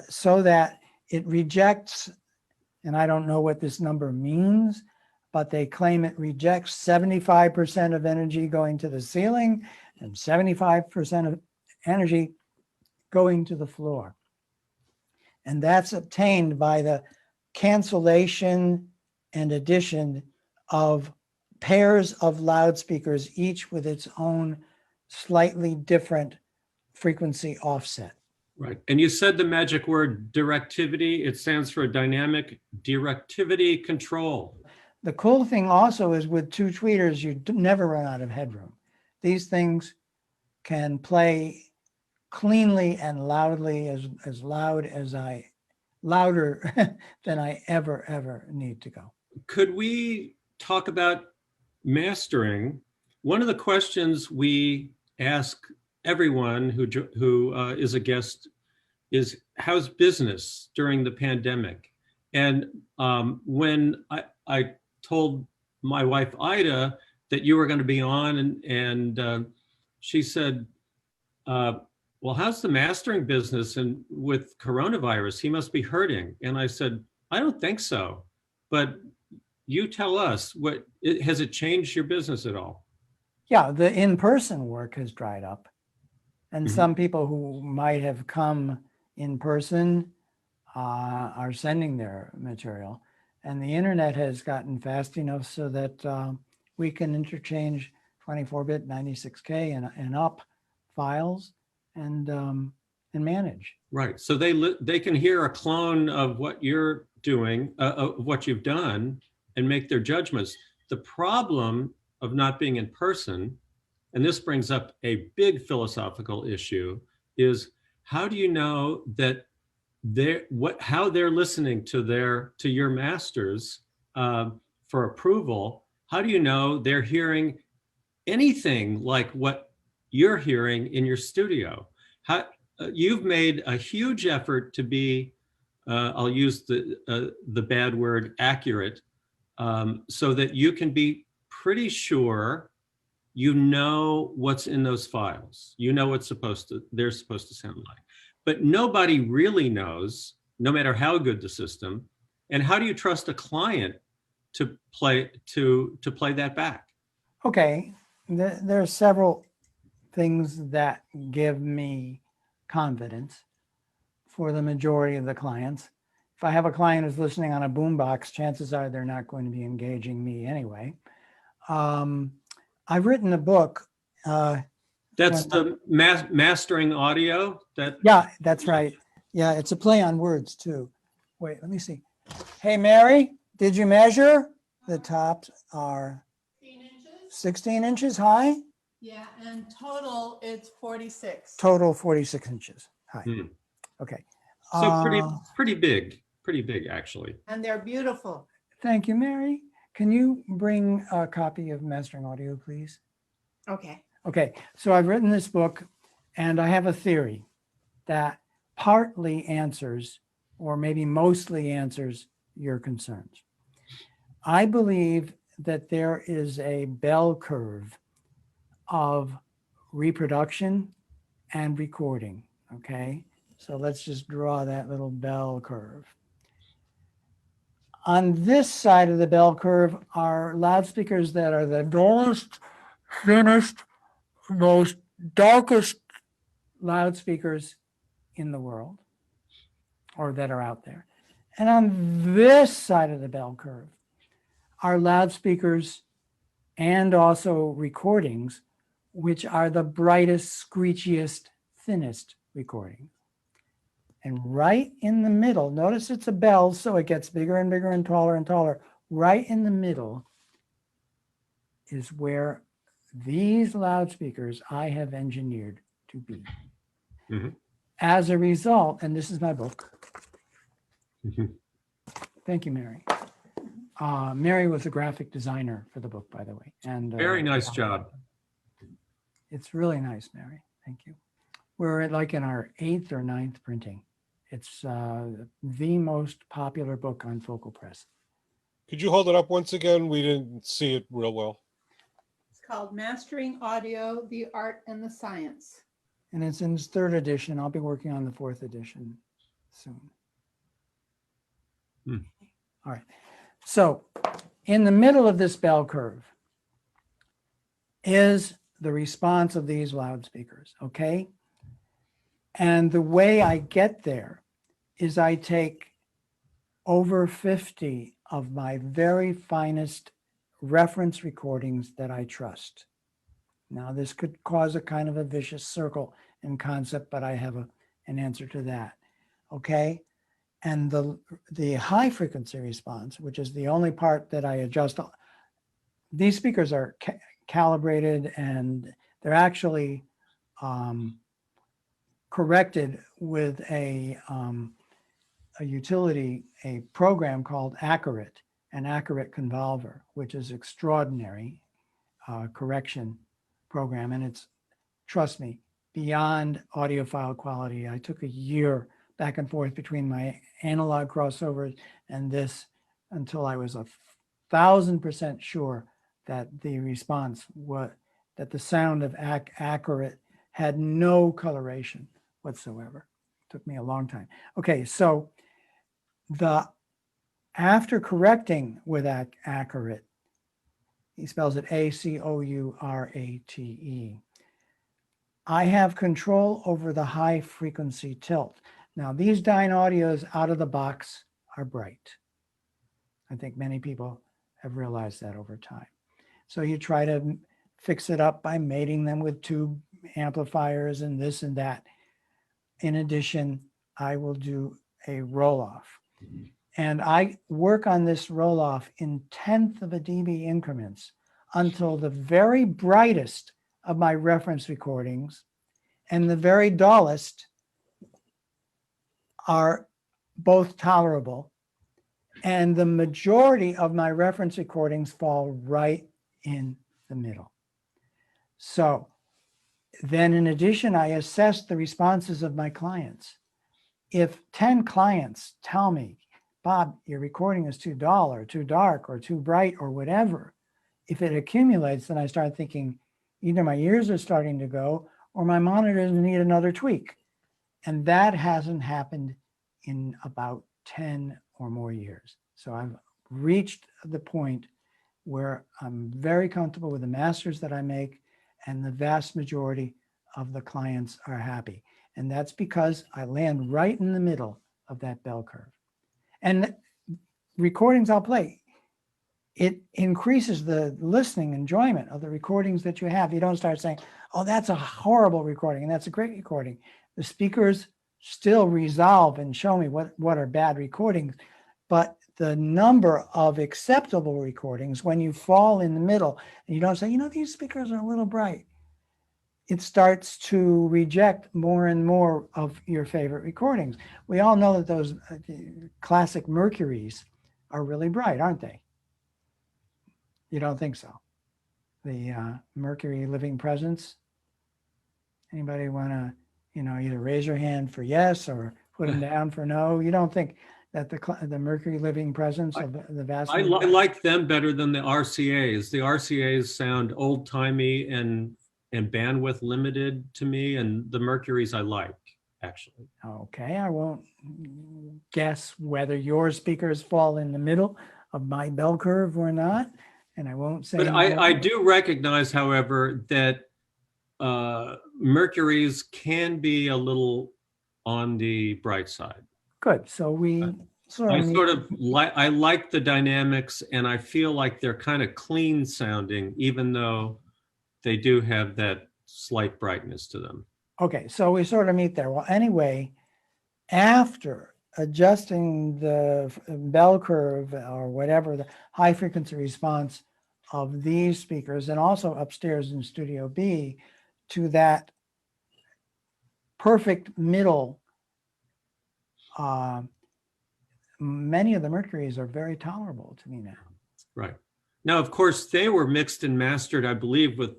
so that it rejects, and I don't know what this number means, but they claim it rejects 75% of energy going to the ceiling and 75% of energy going to the floor. And that's obtained by the cancellation and addition of pairs of loudspeakers, each with its own slightly different frequency offset. Right. And you said the magic word directivity. It stands for dynamic directivity control. The cool thing also is with two tweeters, you never run out of headroom. These things can play cleanly and loudly, as loud as louder than I ever need to go. Could we talk about mastering? One of the questions we ask everyone who is a guest is, how's business during the pandemic? And when I told my wife Ida that you were going to be on, and she said, well, how's the mastering business? And with coronavirus, he must be hurting. And I said, I don't think so. But you tell us, has it changed your business at all? Yeah, the in-person work has dried up. And some people who might have come in person are sending their material. And the internet has gotten fast enough so that we can interchange 24-bit 96K and up files and manage. Right. So they can hear a clone of what you're doing, of what you've done, and make their judgments. The problem of not being in person, and this brings up a big philosophical issue, is how do you know that how they're listening to your masters for approval? How do you know they're hearing anything like what you're hearing in your studio? You've made a huge effort to be, I'll use the bad word, accurate, so that you can be pretty sure you know what's in those files. You know what they're supposed to sound like. But nobody really knows, no matter how good the system. And how do you trust a client to play that back? Okay, there are several things that give me confidence for the majority of the clients. If I have a client who's listening on a boombox, chances are they're not going to be engaging me anyway. I've written a book That's the mastering audio that. Yeah, that's right. Yeah, it's a play on words too. Wait, let me see. Hey, Mary, did you measure? The tops are 16 inches high? Yeah, and total it's 46. Total 46 inches high. Hmm. Okay. So pretty big actually. And they're beautiful. Thank you, Mary. Can you bring a copy of Mastering Audio, please? Okay. Okay, so I've written this book and I have a theory that partly answers, or maybe mostly answers, your concerns. I believe that there is a bell curve of reproduction and recording, okay? So let's just draw that little bell curve. On this side of the bell curve are loudspeakers that are the dullest, thinnest, most darkest loudspeakers in the world, or that are out there. And on this side of the bell curve are loudspeakers and also recordings, which are the brightest, screechiest, thinnest recordings. And right in the middle, notice it's a bell, so it gets bigger and bigger and taller. Right in the middle is where these loudspeakers I have engineered to be. Mhm. As a result, and this is my book. Mhm. Thank you, Mary. Mary was a graphic designer for the book, by the way. And Very nice job. It's really nice, Mary. Thank you. We're like in our 8th or 9th printing. It's the most popular book on Focal Press. Could you hold it up once again? We didn't see it real well. It's called Mastering Audio, the Art and the Science. And it's in its 3rd edition. I'll be working on the 4th edition soon. Hmm. All right. So in the middle of this bell curve is the response of these loudspeakers, okay? And the way I get there is I take over 50 of my very finest reference recordings that I trust. Now, this could cause a kind of a vicious circle in concept, but I have an answer to that, okay? And the high frequency response, which is the only part that I adjust, these speakers are calibrated and they're actually corrected with a utility, a program called Accurate, an Accurate Convolver, which is extraordinary correction program. And it's, trust me, beyond audiophile quality. I took a year back and forth between my analog crossovers and this until I was 1,000% sure that the response was, that the sound of Accurate had no coloration whatsoever. It took me a long time. Okay, so after correcting with Accurate, he spells it ACOURATE, I have control over the high frequency tilt. Now, these Dynaudios out of the box are bright. I think many people have realized that over time. So you try to fix it up by mating them with tube amplifiers and this and that. In addition, I will do a roll-off. And I work on this roll-off in 1/10 of a dB increments until the very brightest of my reference recordings and the very dullest are both tolerable. And the majority of my reference recordings fall right in the middle. So then in addition, I assess the responses of my clients. If 10 clients tell me, Bob, your recording is too dull or too dark or too bright or whatever, if it accumulates, then I start thinking either my ears are starting to go or my monitors need another tweak. And that hasn't happened in about 10 or more years. So I've reached the point where I'm very comfortable with the masters that I make, and the vast majority of the clients are happy. And that's because I land right in the middle of that bell curve. And recordings I'll play, it increases the listening enjoyment of the recordings that you have. You don't start saying, oh, that's a horrible recording and that's a great recording. The speakers still resolve and show me what are bad recordings, but the number of acceptable recordings, when you fall in the middle and you don't say, these speakers are a little bright, it starts to reject more and more of your favorite recordings. We all know that those classic Mercuries are really bright, aren't they? You don't think so? The Mercury Living Presence? Anybody want to, either raise your hand for yes or put them down for no? You don't think that the Mercury Living Presence of the vast... I like them better than the RCAs. The RCAs sound old-timey and bandwidth limited to me, and the Mercuries I like, actually. Okay, I won't guess whether your speakers fall in the middle of my bell curve or not, and I won't say... But I do recognize, however, that Mercuries can be a little on the bright side. Good, so I like the dynamics, and I feel like they're kind of clean sounding, even though they do have that slight brightness to them. Okay, so we sort of meet there. Well, anyway, after adjusting the bell curve or whatever, the high frequency response of these speakers, and also upstairs in Studio B, to that perfect middle, many of the Mercuries are very tolerable to me now. Right. Now, of course, they were mixed and mastered, I believe, with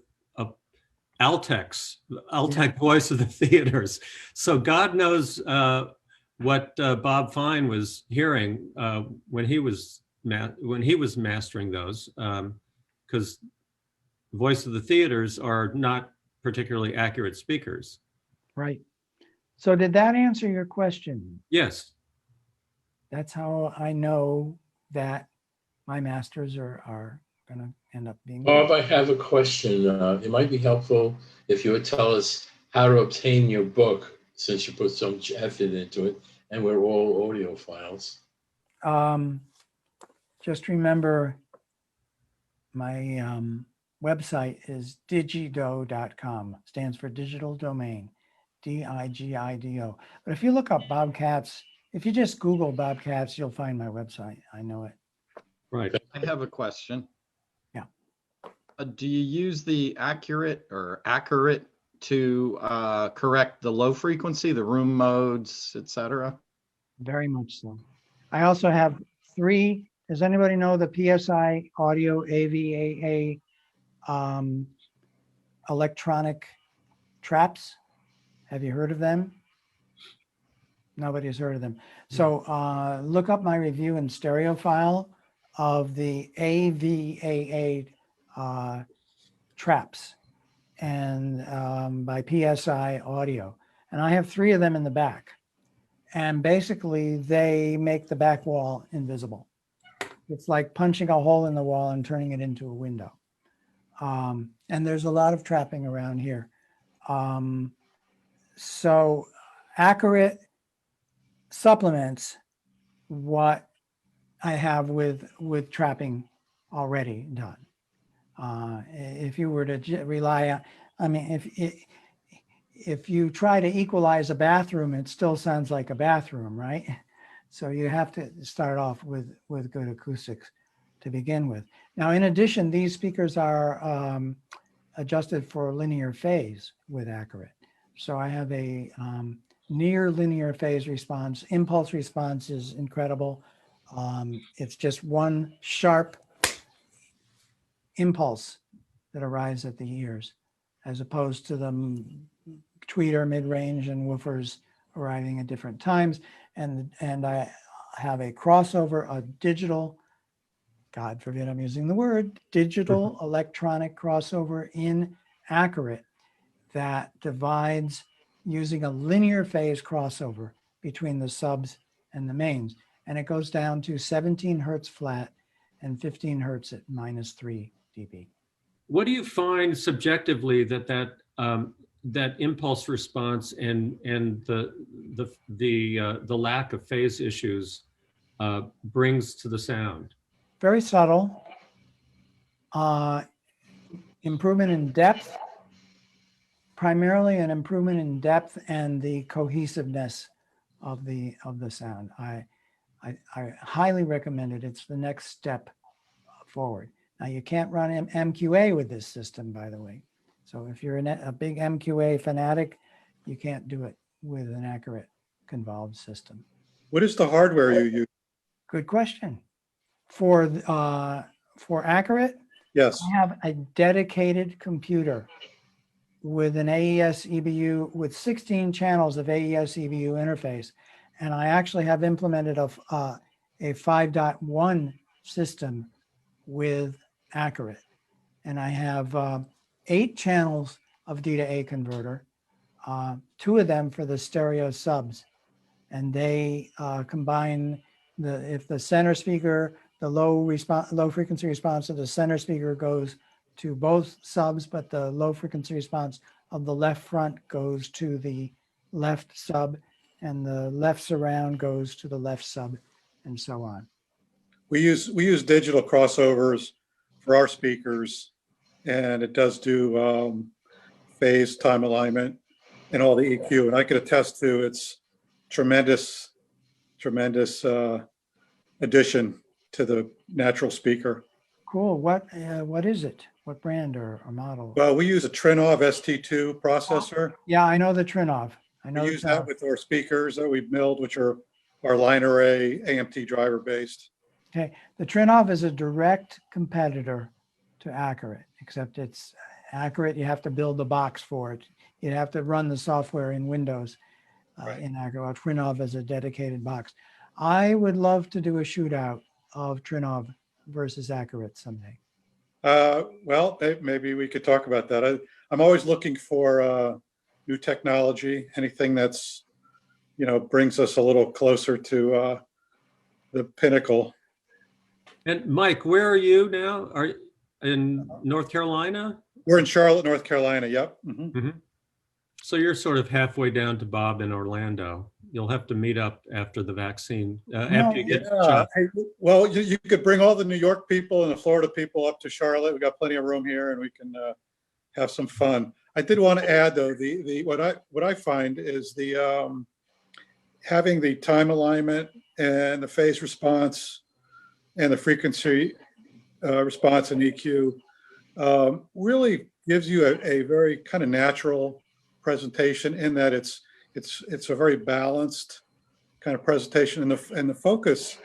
Altec voice of the theaters. So God knows what Bob Fine was hearing when he was mastering those, because voice of the theaters are not particularly accurate speakers. Right. So did that answer your question? Yes. That's how I know that my masters are going to end up being... Bob, I have a question. It might be helpful if you would tell us how to obtain your book, since you put so much effort into it, and we're all audiophiles. Just remember my website is digido.com. Stands for digital domain, DIGIDO. But if you look up Bob Katz, if you just Google Bob Katz, you'll find my website. I know it. Right. I have a question. Yeah. Do you use the accurate to correct the low frequency, the room modes, etc.? Very much so. I also have 3. Does anybody know the PSI Audio AVAA electronic traps? Have you heard of them? Nobody's heard of them. So look up my review in Stereophile of the AVAA traps and by PSI Audio. And I have 3 of them in the back. And basically they make the back wall invisible. It's like punching a hole in the wall and turning it into a window. And there's a lot of trapping around here. So accurate supplements what I have with trapping already done. If you were to rely on, I mean, if you try to equalize a bathroom, it still sounds like a bathroom, right? So you have to start off with good acoustics to begin with. Now, in addition, these speakers are adjusted for linear phase with accurate. So I have a near linear phase response. Impulse response is incredible. It's just one sharp impulse that arrives at the ears, as opposed to the tweeter, mid-range, and woofers arriving at different times. And I have a crossover, a digital, God forbid I'm using the word, digital electronic crossover in accurate that divides using a linear phase crossover between the subs and the mains. And it goes down to 17 hertz flat and 15 hertz at -3 dB. What do you find subjectively that impulse response and the lack of phase issues brings to the sound? Very subtle. Improvement in depth, primarily an improvement in depth and the cohesiveness of the sound. I highly recommend it. It's the next step forward. Now you can't run MQA with this system, by the way. So if you're a big MQA fanatic, you can't do it with an accurate convolved system. What is the hardware you use? Good question. For accurate, Yes. I have a dedicated computer with an AES EBU with 16 channels of AES EBU interface. And I actually have implemented a 5.1 system with accurate. And I have 8 channels of D to A converter, 2 of them for the stereo subs. And they combine if the center speaker, the low frequency response of the center speaker goes to both subs, but the low frequency response of the left front goes to the left sub, and the left surround goes to the left sub, and so on. We use digital crossovers for our speakers, and it does do phase, time alignment, and all the EQ. And I could attest to its tremendous addition to the natural speaker. Cool. What is it? What brand or model? Well, we use a Trinov ST2 processor. Yeah, I know the Trinov. I know We use that with our speakers that we've milled, which are our line array AMT driver based. Okay, the Trinov is a direct competitor to Accurate, except it's Accurate. You have to build the box for it. You have to run the software in Windows Right. in Accurate. Trinov is a dedicated box. I would love to do a shootout of Trinov versus Accurate someday. Well, maybe we could talk about that. I'm always looking for new technology, anything that's, brings us a little closer to the pinnacle. And Mike, where are you now? Are you in North Carolina? We're in Charlotte, North Carolina. Yep. Mhm. So you're sort of halfway down to Bob in Orlando. You'll have to meet up after the vaccine, after you get shot. Well, you could bring all the New York people and the Florida people up to Charlotte. We got plenty of room here, and we can have some fun. I did want to add, though, what I find is the having the time alignment and the phase response and the frequency response and EQ really gives you a very kind of natural presentation, in that it's a very balanced kind of presentation, and the focus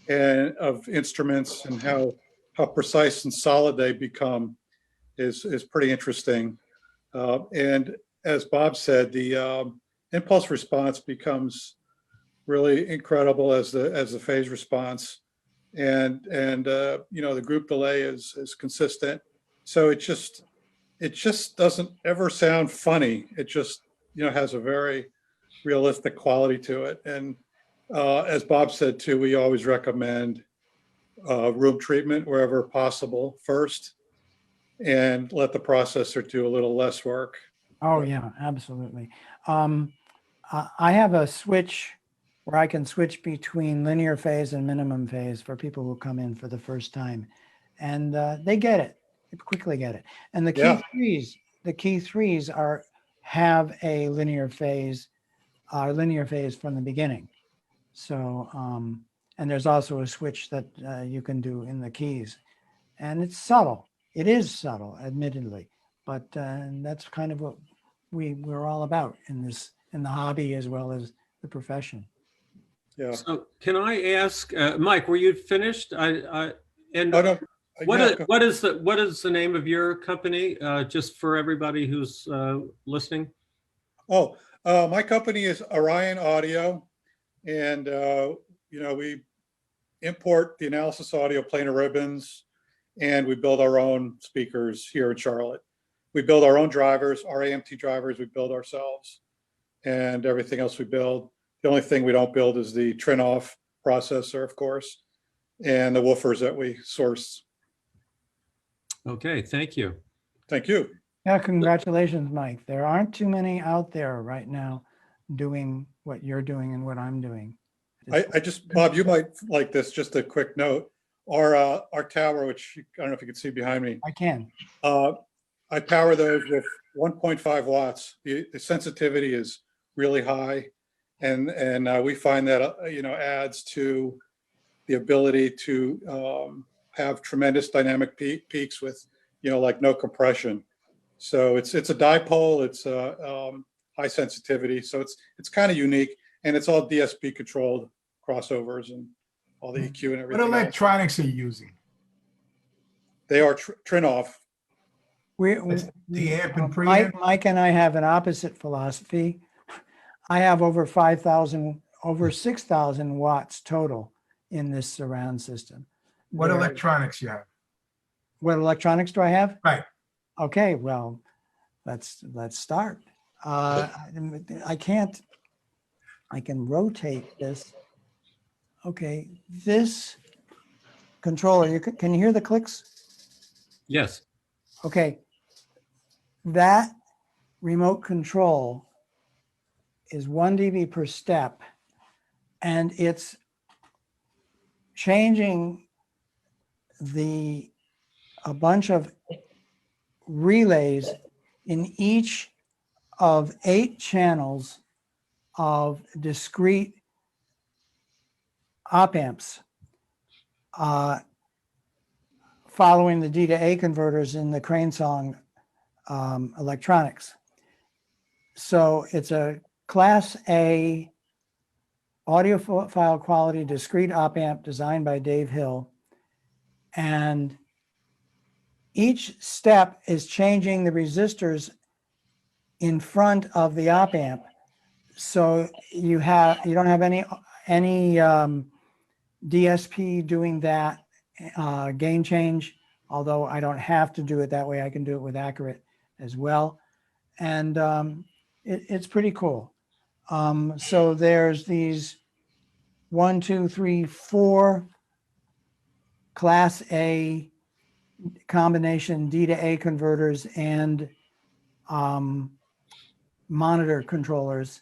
of instruments and how precise and solid they become is pretty interesting. And as Bob said, the impulse response becomes really incredible as the phase response, and the group delay is consistent. So it just doesn't ever sound funny. It just has a very realistic quality to it. And as Bob said too, we always recommend room treatment wherever possible first, and let the processor do a little less work. Oh yeah, absolutely. I have a switch where I can switch between linear phase and minimum phase for people who come in for the first time, and they get it. They quickly get it. And the key threes have a linear phase from the beginning. So and there's also a switch that you can do in the keys, and it's subtle. It is subtle, admittedly, but that's kind of what we're all about in the hobby as well as the profession. Yeah. So can I ask, Mike, were you finished? Oh, no. What is the name of your company, just for everybody who's listening? Oh, my company is Orion Audio, and we import the analysis audio planar ribbons, and we build our own speakers here in Charlotte. We build our own drivers, our AMT drivers we build ourselves, and everything else we build. The only thing we don't build is the Trinov processor, of course, and the woofers that we source. Okay, thank you. Thank you. Yeah, congratulations, Mike. There aren't too many out there right now doing what you're doing and what I'm doing. I just, Bob, you might like this, just a quick note. our tower, which I don't know if you can see behind me. I can. I power those with 1.5 watts. The sensitivity is really high, and we find that adds to the ability to have tremendous dynamic peaks with like no compression. So it's a dipole. It's high sensitivity. So it's kind of unique, and it's all DSP controlled crossovers and all the EQ and everything. What electronics are you using? They are Trinoff. The amp and preamp? Mike and I have an opposite philosophy. I have over 6,000 watts total in this surround system. What electronics you have? What electronics do I have? Right. Okay, well, let's start. I can rotate this. Okay, this controller, can you hear the clicks? Yes. Okay, that remote control is 1 dB per step, and it's changing a bunch of relays in each of 8 channels of discrete op amps, following the D to A converters in the Cranesong electronics. So it's a Class A audiophile quality discrete op amp designed by Dave Hill. And each step is changing the resistors in front of the op amp. So you don't have any DSP doing that gain change, although I don't have to do it that way. I can do it with Accurate as well. And it's pretty cool. So there's these 1, 2, 3, 4 Class A combination D to A converters and monitor controllers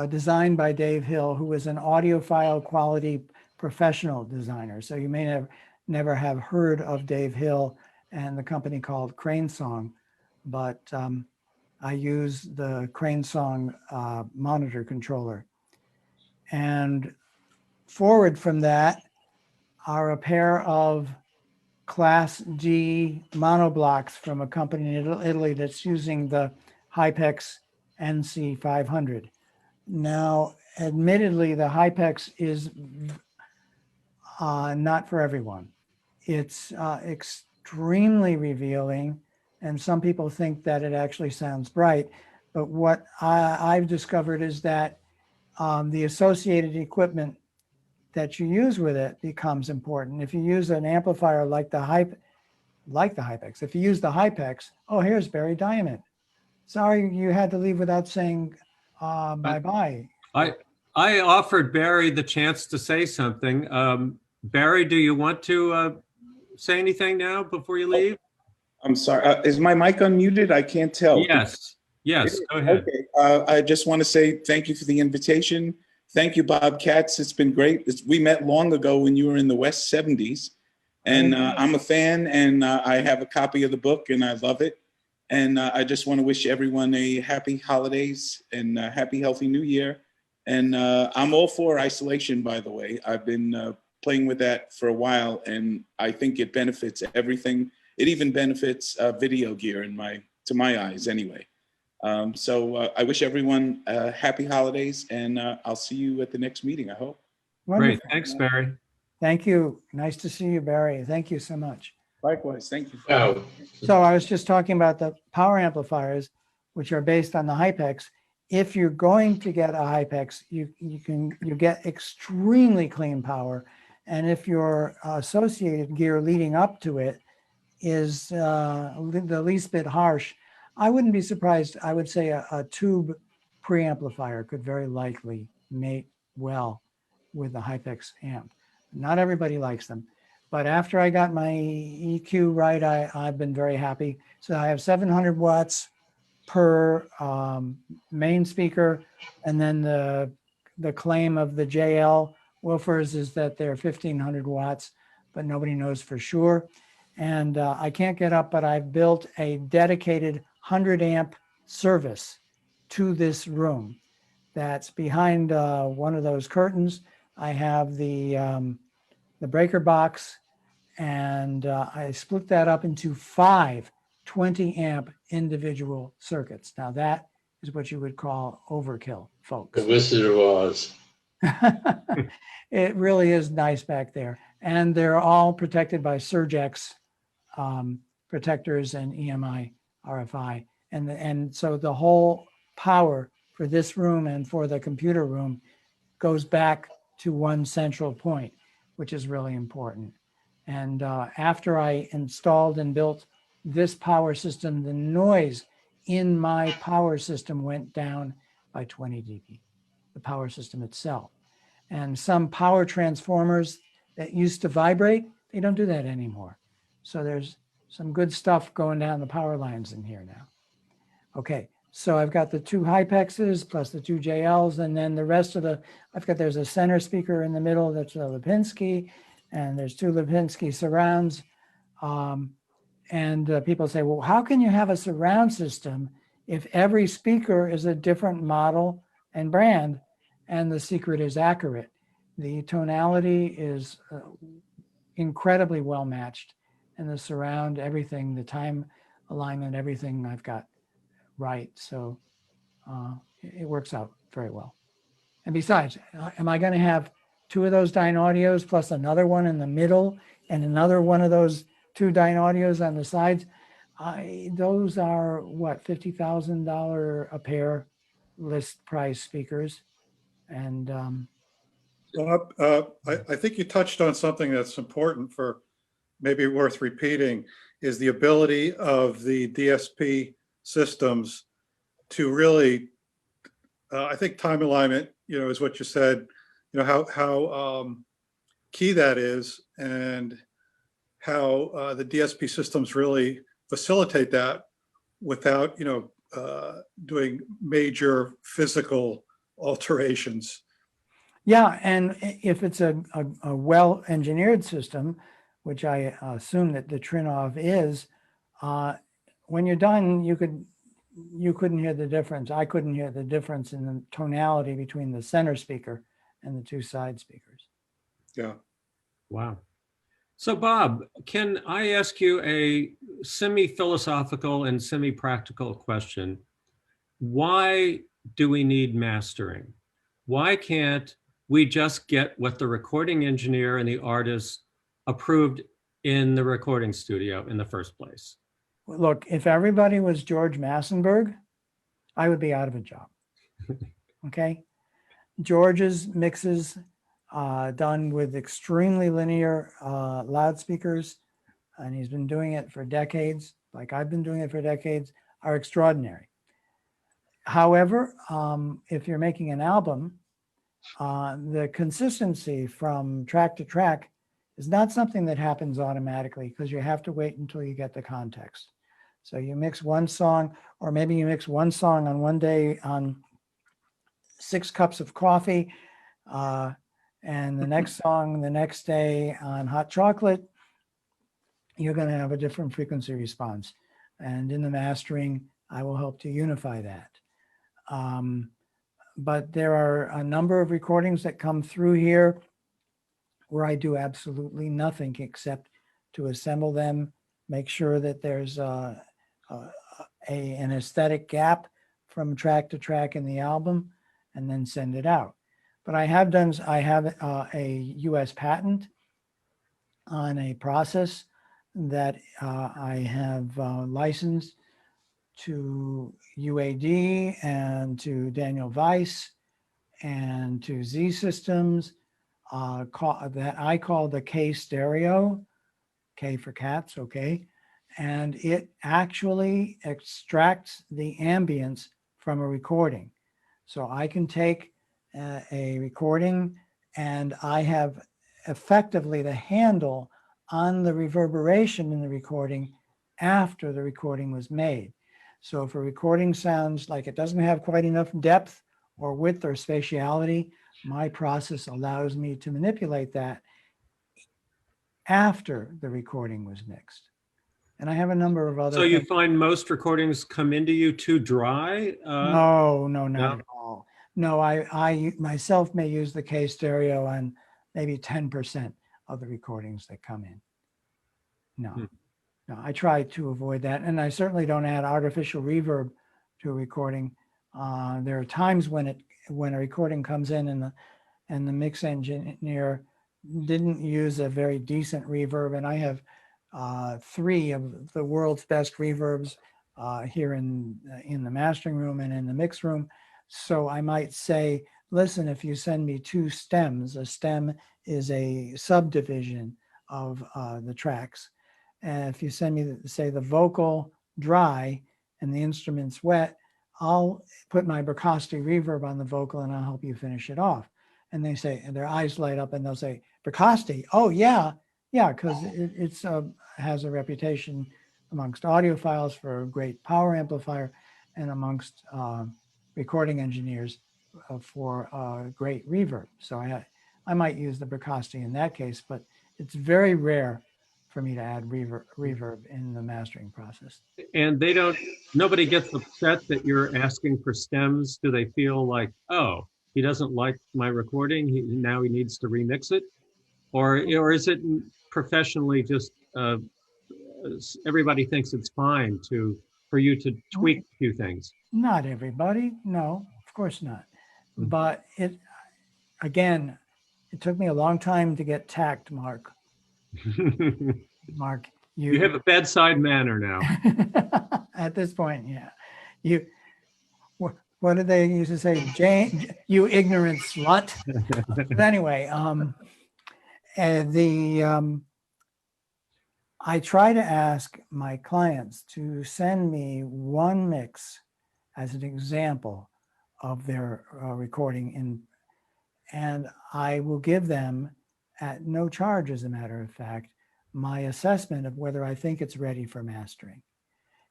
designed by Dave Hill, who is an audiophile quality professional designer. So you may never have heard of Dave Hill and the company called Cranesong, but I use the Cranesong monitor controller. And forward from that are a pair of Class D monoblocks from a company in Italy that's using the Hypex NC500. Now, admittedly, the Hypex is not for everyone. It's extremely revealing, and some people think that it actually sounds bright. But what I've discovered is that the associated equipment that you use with it becomes important. If you use an amplifier like the Hypex, if you use the Hypex, oh, here's Barry Diamond. Sorry, you had to leave without saying bye-bye. I offered Barry the chance to say something. Barry, do you want to say anything now before you leave? I'm sorry. Is my mic unmuted? I can't tell. Yes. Yes. Go ahead. Okay. I just want to say thank you for the invitation. Thank you, Bob Katz. It's been great. We met long ago when you were in the West 70s. And I'm a fan, and I have a copy of the book, and I love it. And I just want to wish everyone a happy holidays and a happy, healthy new year. And I'm all for isolation, by the way. I've been playing with that for a while, and I think it benefits everything. It even benefits video gear to my eyes anyway. So I wish everyone happy holidays, and I'll see you at the next meeting, I hope. Great. Thanks, Barry. Thank you. Nice to see you, Barry. Thank you so much. Likewise. Thank you. Wow. So I was just talking about the power amplifiers, which are based on the Hypex. If you're going to get a Hypex, you get extremely clean power. And if your associated gear leading up to it is the least bit harsh, I wouldn't be surprised. I would say a tube preamplifier could very likely mate well with the Hypex amp. Not everybody likes them, but after I got my EQ right, I've been very happy. So I have 700 watts per main speaker, and then the claim of the JL woofers is that they're 1500 watts, but nobody knows for sure. And I can't get up, but I've built a dedicated 100 amp service to this room that's behind one of those curtains. I have the breaker box, and I split that up into 5 20 amp individual circuits. Now that is what you would call overkill, folks. The Wizard of Oz. It really is nice back there. And they're all protected by Surgex protectors and EMI RFI. And so the whole power for this room and for the computer room goes back to one central point, which is really important. And after I installed and built this power system, the noise in my power system went down by 20 dB, the power system itself. And some power transformers that used to vibrate, they don't do that anymore. So there's some good stuff going down the power lines in here now. Okay, so I've got the 2 Hypexes plus the 2 JLs, and then the rest of the, there's a center speaker in the middle that's a Lipinski, and there's 2 Lipinski surrounds. People say, well, how can you have a surround system if every speaker is a different model and brand, and the secret is accurate? The tonality is incredibly well matched, and the surround, everything, the time alignment, everything I've got right. So it works out very well. And besides, am I going to have 2 of those Dynaudios plus another one in the middle and another one of those 2 Dynaudios on the sides? Those are what, $50,000 a pair list price speakers. And I think you touched on something that's important, for maybe worth repeating, is the ability of the DSP systems to really, I think time alignment, is what you said, how key that is, and how the DSP systems really facilitate that without, doing major physical alterations. yeah, and if it's a well-engineered system, which I assume that the Trinov is, when you're done, you couldn't hear the difference. I couldn't hear the difference in the tonality between the center speaker and the 2 side speakers. Yeah. Wow. So Bob, can I ask you a semi-philosophical and semi-practical question? Why do we need mastering? Why can't we just get what the recording engineer and the artist approved in the recording studio in the first place? Look, if everybody was George Massenburg, I would be out of a job. Okay? George's mixes done with extremely linear loudspeakers, and he's been doing it for decades, like I've been doing it for decades, are extraordinary. However, if you're making an album, the consistency from track to track is not something that happens automatically, because you have to wait until you get the context. So you mix one song, or maybe you mix one song on one day on 6 cups of coffee, and the next song the next day on hot chocolate, you're going to have a different frequency response. And in the mastering, I will help to unify that. But there are a number of recordings that come through here where I do absolutely nothing except to assemble them, make sure that there's an aesthetic gap from track to track in the album, and then send it out. But I have a US patent on a process that I have licensed to UAD and to Daniel Weiss and to Z Systems, that I call the K stereo, K for Katz, okay? And it actually extracts the ambience from a recording. So I can take a recording, and I have effectively the handle on the reverberation in the recording after the recording was made. So if a recording sounds like it doesn't have quite enough depth or width or spatiality, my process allows me to manipulate that after the recording was mixed. And I have a number of other. So you things. find most recordings come into you too dry? No, not no? at all. No, I myself may use the K stereo on maybe 10% of the recordings that come in. No, no, I try to avoid that. And I certainly don't add artificial reverb to a recording. There are times when a recording comes in and the mix engineer didn't use a very decent reverb, and I have 3 of the world's best reverbs here in the mastering room and in the mix room. So I might say, listen, if you send me 2 stems, a stem is a subdivision of the tracks. And if you send me, say, the vocal dry and the instruments wet, I'll put my Bricasti reverb on the vocal and I'll help you finish it off. And they say, and their eyes light up and they'll say, Bricasti, oh yeah, because it's has a reputation amongst audiophiles for a great power amplifier and amongst recording engineers for great reverb. So I might use the Bricasti in that case, but it's very rare for me to add reverb in the mastering process. And nobody gets upset that you're asking for stems. Do they feel like, oh, he doesn't like my recording, now he needs to remix it? Or is it professionally just everybody thinks it's fine for you to tweak a few things? Not everybody, no, of course not. But again, it took me a long time to get tact, Mark. Mark, you have a bedside manner now. At this point, yeah. What did they used to say? Jane, you ignorant slut. But anyway, I try to ask my clients to send me one mix as an example of their recording, and I will give them, at no charge, as a matter of fact, my assessment of whether I think it's ready for mastering.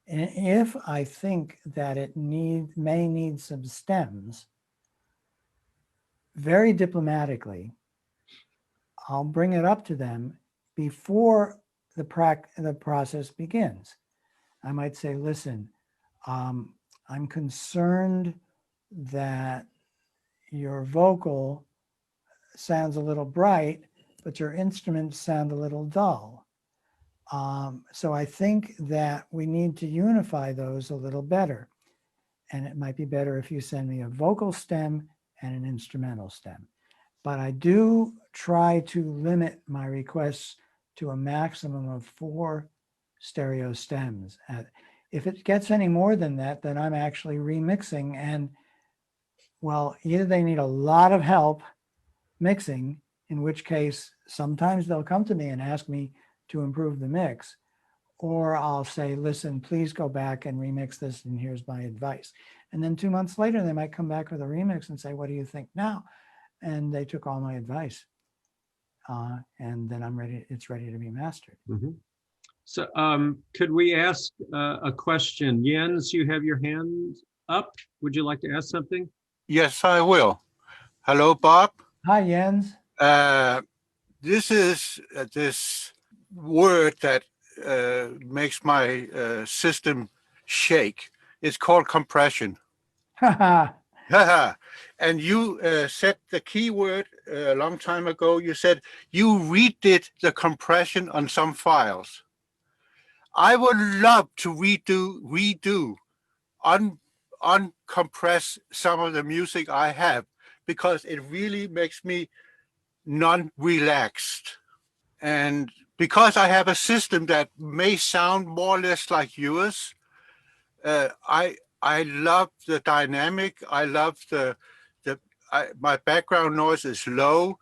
And if I think that it may need some stems, very diplomatically, I'll bring it up to them before the process begins. I might say, listen, I'm concerned that your vocal sounds a little bright, but your instruments sound a little dull. So I think that we need to unify those a little better. And it might be better if you send me a vocal stem and an instrumental stem. But I do try to limit my requests to a maximum of 4 stereo stems. If it gets any more than that, then I'm actually remixing. And well, either they need a lot of help mixing, in which case sometimes they'll come to me and ask me to improve the mix, or I'll say, listen, please go back and remix this, and here's my advice. And then 2 months later, they might come back with a remix and say, what do you think now? And they took all my advice. And then it's ready to be mastered. Mm-hmm. So could we ask a question? Jens, you have your hand up. Would you like to ask something? Yes, I will. Hello, Bob. Hi, Jens. This is this word that makes my system shake. It's called compression. And you said the key word a long time ago. You said you redid the compression on some files. I would love to redo, uncompress some of the music I have, because it really makes me non-relaxed. And because I have a system that may sound more or less like yours, I love the dynamic. I love my background noise is low.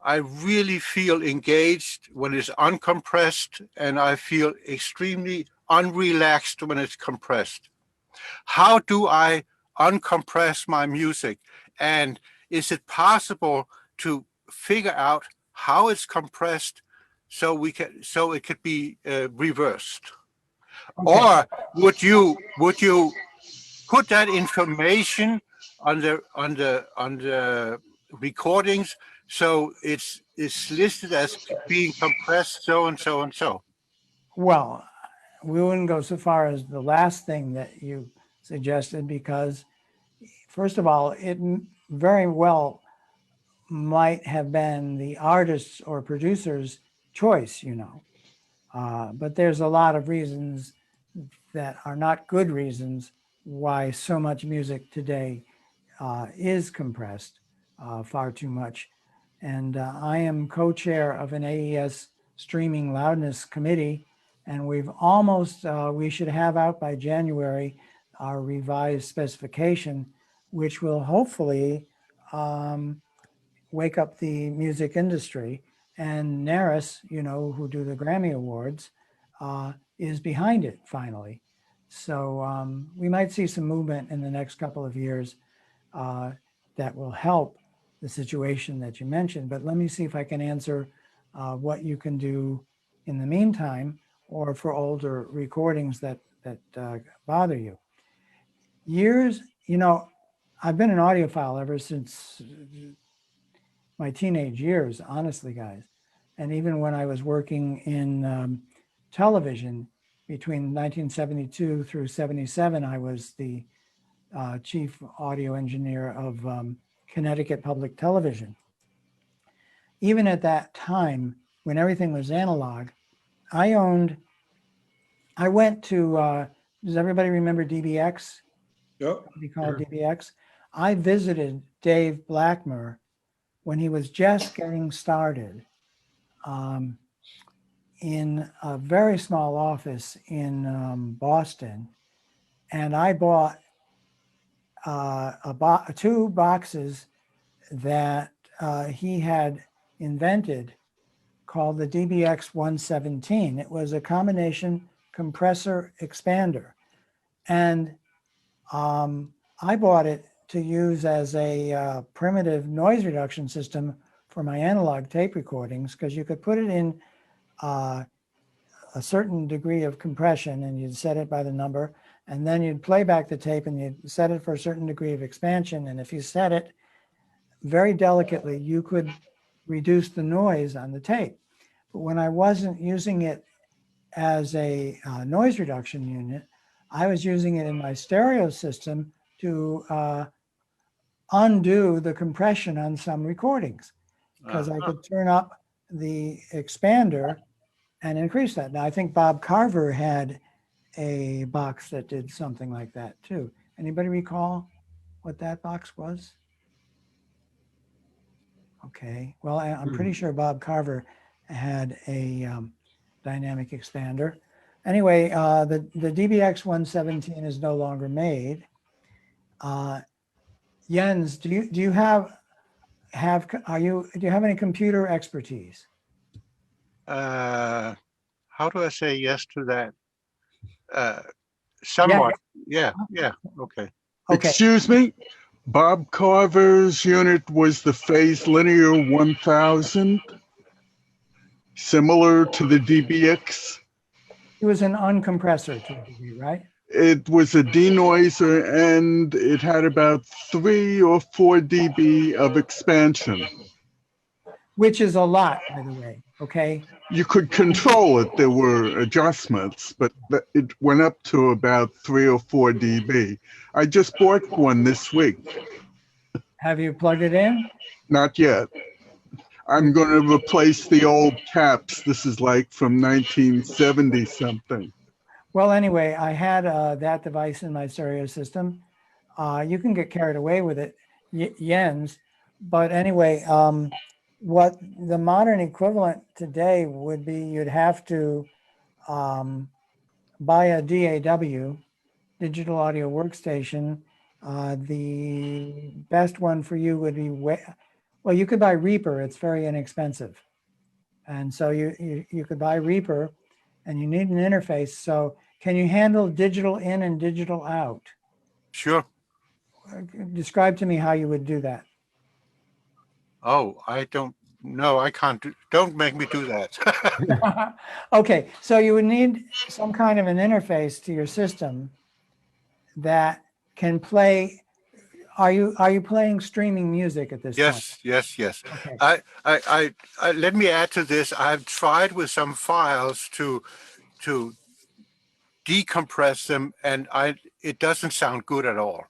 I really feel engaged when it's uncompressed, and I feel extremely unrelaxed when it's compressed. How do I uncompress my music? And is it possible to figure out how it's compressed so it could be reversed? Okay. Or would you put that information on the recordings So it's listed as being compressed so and so and so. Well, we wouldn't go so far as the last thing that you suggested, because first of all, it very well might have been the artist's or producer's choice, you know. But there's a lot of reasons that are not good reasons why so much music today is compressed, far too much. And I am co-chair of an AES streaming loudness committee, and we've almost, we should have out by January our revised specification, which will hopefully wake up the music industry. And NARIS, you know, who do the Grammy Awards, is behind it finally. So we might see some movement in the next couple of years that will help the situation that you mentioned. But let me see if I can answer what you can do in the meantime, or for older recordings that bother you. Years, you know, I've been an audiophile ever since my teenage years, honestly, guys. And even when I was working in television between 1972 through 77, I was the chief audio engineer of Connecticut Public Television. Even at that time, when everything was analog, I went to, does everybody remember DBX? Yep. We call it DBX. I visited Dave Blackmer when he was just getting started in a very small office in Boston. And I bought two boxes that he had invented called the DBX 117. It was a combination compressor expander. And I bought it to use as a primitive noise reduction system for my analog tape recordings, because you could put it in a certain degree of compression and you'd set it by the number, and then you'd play back the tape and you'd set it for a certain degree of expansion. And if you set it very delicately, you could reduce the noise on the tape. But when I wasn't using it as a noise reduction unit, I was using it in my stereo system to undo the compression on some recordings, because I could turn up the expander and increase that. Now, I think Bob Carver had a box that did something like that too. Anybody recall what that box was? Okay, well, I'm pretty sure Bob Carver had a dynamic expander. Anyway, the DBX 117 is no longer made. Jens, do you have any computer expertise? How do I say yes to that? Somewhat. Yeah. Okay. Excuse me, Bob Carver's unit was the Phase Linear 1000, similar to the DBX. It was an uncompressor to a degree, right? It was a denoiser, and it had about 3 or 4 dB of expansion. Which is a lot, by the way, okay? You could control it. There were adjustments, but it went up to about 3 or 4 dB. I just bought one this week. Have you plugged it in? Not yet. I'm going to replace the old caps. This is like from 1970 something. Well, anyway, I had that device in my stereo system. You can get carried away with it, Jens. But anyway, what the modern equivalent today would be, you'd have to buy a DAW, digital audio workstation. The best one for you would be, well, you could buy Reaper. It's very inexpensive. And so you could buy Reaper, and you need an interface. So can you handle digital in and digital out? Sure. Describe to me how you would do that. Oh, I don't know. I can't do, don't make me do that. Okay, so you would need some kind of an interface to your system that can play are you playing streaming music at this point? Yes. Okay. Let me add to this. I've tried with some files to decompress them, and it doesn't sound good at all.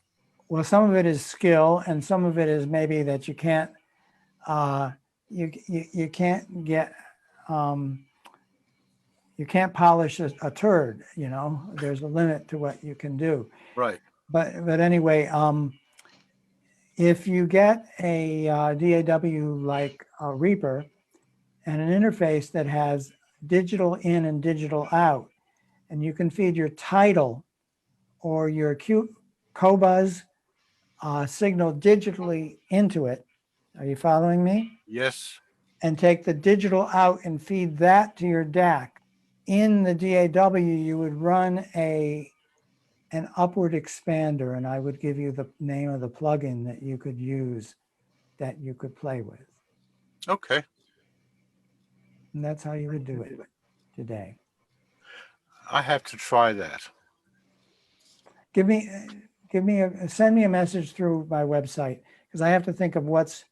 Well, some of it is skill, and some of it is maybe that you can't you can't get you can't polish a turd. You know, there's a limit to what you can do. Right. But anyway, if you get a DAW like a Reaper and an interface that has digital in and digital out, and you can feed your title or your Qobuz signal digitally into it. Are you following me? Yes. And take the digital out and feed that to your DAC. In the DAW, you would run an upward expander, and I would give you the name of the plugin that you could use, that you could play with. Okay. And that's how you would do it today. I have to try that. Send me a message through my website, because I have to think of what's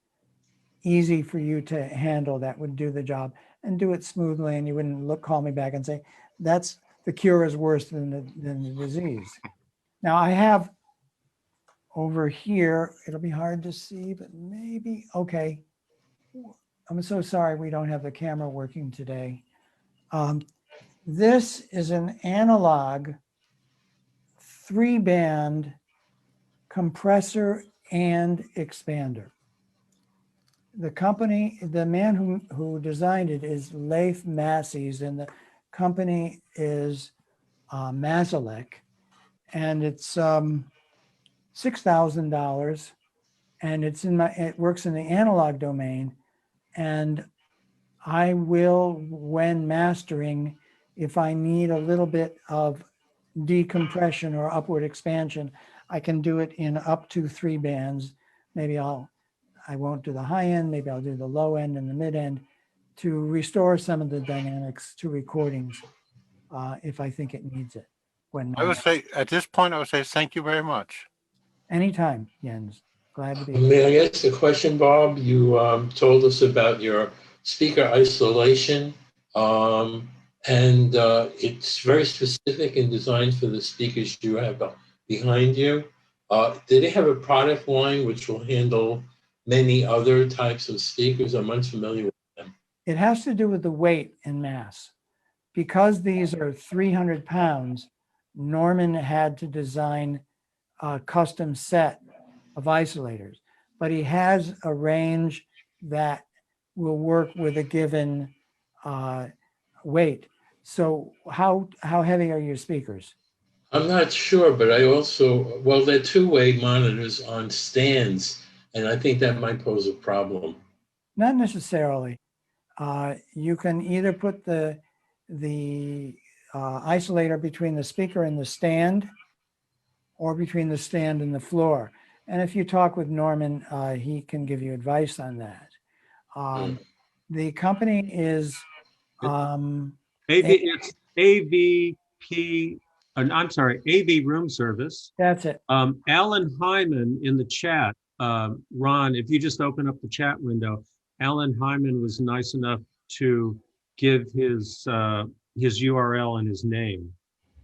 easy for you to handle that would do the job and do it smoothly, and you wouldn't call me back and say, that's the cure is worse than the disease. Now I have over here, it'll be hard to see, but maybe, okay. I'm so sorry we don't have the camera working today. This is an analog 3-band compressor and expander. The man who designed it is Leif Masses, and the company is Mazalek, and it's $6,000, and it works in the analog domain. And I will, when mastering, if I need a little bit of decompression or upward expansion, I can do it in up to 3 bands. Maybe I won't do the high end, maybe I'll do the low end and the mid end to restore some of the dynamics to recordings if I think it needs it. I would say, at this point, I would say thank you very much. Anytime, Jens. Glad to be here. May I ask a question, Bob? You told us about your speaker isolation, and it's very specific and designed for the speakers you have behind you. Do they have a product line which will handle many other types of speakers? I'm unfamiliar with them. It has to do with the weight and mass. Because these are 300 pounds, Norman had to design a custom set of isolators, but he has a range that will work with a given weight. So how heavy are your speakers? I'm not sure, but I also, well, they're 2-way monitors on stands, and I think that might pose a problem. Not necessarily. You can either put the isolator between the speaker and the stand, or between the stand and the floor. And if you talk with Norman, he can give you advice on that. The company is it's AVP. I'm sorry, AV Room Service. That's it. Alan Hyman in the chat. Ron, if you just open up the chat window, Alan Hyman was nice enough to give his URL and his name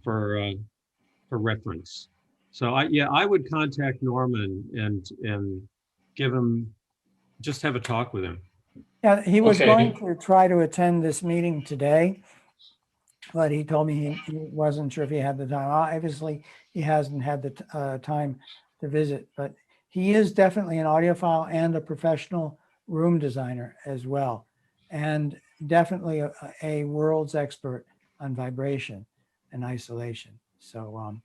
for reference. So I would contact Norman and give him, just have a talk with him. Yeah, he was Okay. going to try to attend this meeting today, but he told me he wasn't sure if he had the time. Obviously, he hasn't had the time to visit, but he is definitely an audiophile and a professional room designer as well, and definitely a world's expert on vibration and isolation. So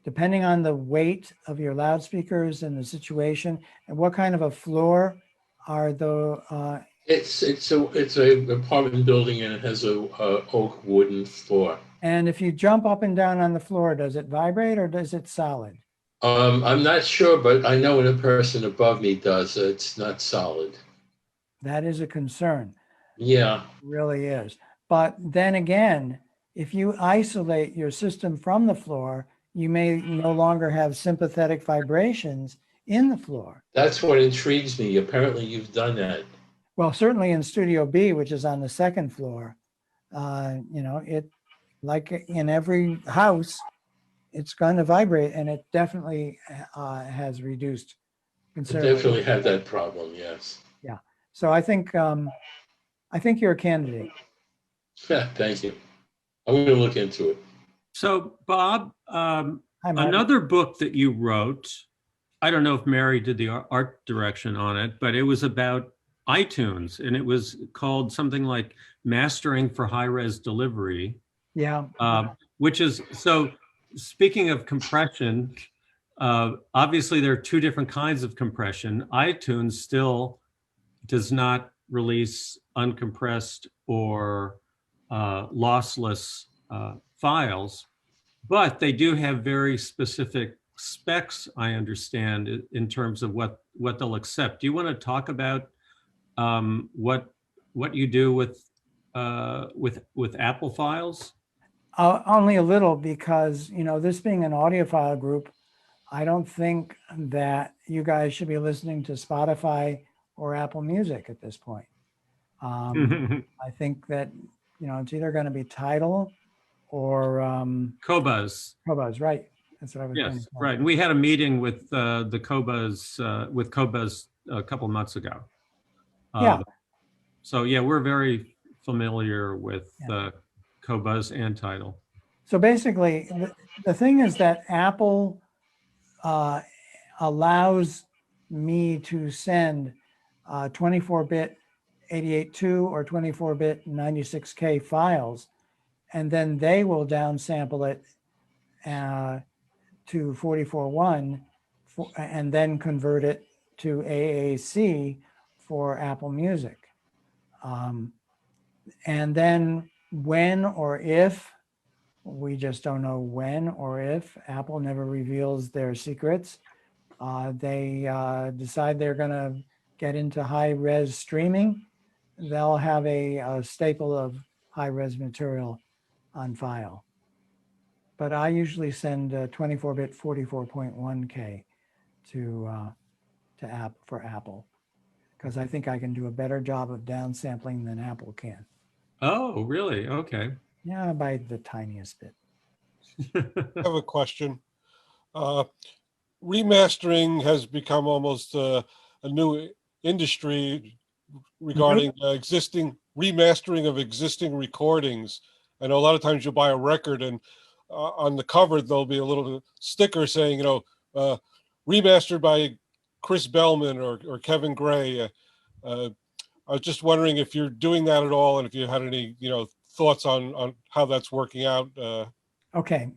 depending on the weight of your loudspeakers and the situation and what kind of a floor are the It's a apartment building, and it has a oak wooden floor. and if you jump up and down on the floor, does it vibrate or does it solid? I'm not sure, but I know when a person above me does, it's not solid. That is a concern. Yeah. It really is. But then again, if you isolate your system from the floor, you may no longer have sympathetic vibrations in the floor. That's what intrigues me. Apparently you've done that. Well, certainly in Studio B, which is on the second floor, you know, it, like in every house, it's going to vibrate, and it definitely has reduced I considerably. definitely have that problem, yes. Yeah. So I think you're a candidate. Yeah, thank you. I'm going to look into it. So, Bob, Hi, Mark. another book that you wrote, I don't know if Mary did the art direction on it, but it was about iTunes, and it was called something like Mastering for High-Res Delivery. Yeah. Which is, so speaking of compression, obviously there are two different kinds of compression. iTunes still does not release uncompressed or lossless files, but they do have very specific specs, I understand, in terms of what they'll accept. Do you want to talk about what you do with Apple files? Only a little, because, you know, this being an audiophile group, I don't think that you guys should be listening to Spotify or Apple Music at this point. I think that, you know, it's either going to be Tidal or Qobuz. Qobuz, right? That's what I was Yes, thinking. right. And we had a meeting with the Qobuz with Qobuz a couple months ago. Yeah. So yeah, we're very familiar with Qobuz and Tidal. So basically, the thing is that Apple allows me to send 24-bit 88.2 or 24-bit 96K files, and then they will downsample it to 44.1 and then convert it to AAC for Apple Music. And then when or if, we just don't know when or if, Apple never reveals their secrets, they decide they're going to get into high-res streaming, they'll have a staple of high-res material on file. But I usually send 24-bit 44.1K to Apple, because I think I can do a better job of downsampling than Apple can. Oh, really? Okay. Yeah, by the tiniest bit. I have a question. Remastering has become almost a new industry regarding remastering of existing recordings. I know a lot of times you'll buy a record and on the cover there'll be a little sticker saying, you know, remastered by Chris Bellman or Kevin Gray. I was just wondering if you're doing that at all, and if you had any, you know, thoughts on how that's working out. Okay.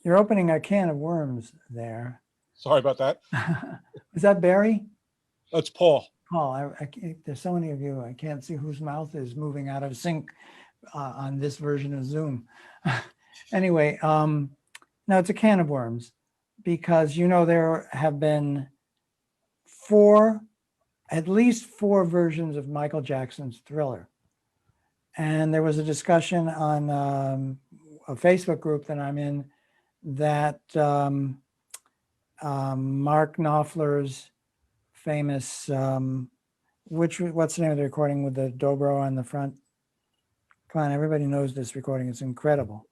You're opening a can of worms there. Sorry about that. Is that Barry? That's Paul. Paul, there's so many of you, I can't see whose mouth is moving out of sync on this version of Zoom. Anyway, no, it's a can of worms, because, you know, there have been at least four versions of Michael Jackson's Thriller. And there was a discussion on a Facebook group that I'm in that Mark Knopfler's famous, what's the name of the recording with the dobro on the front? Come on, everybody knows this recording. It's incredible.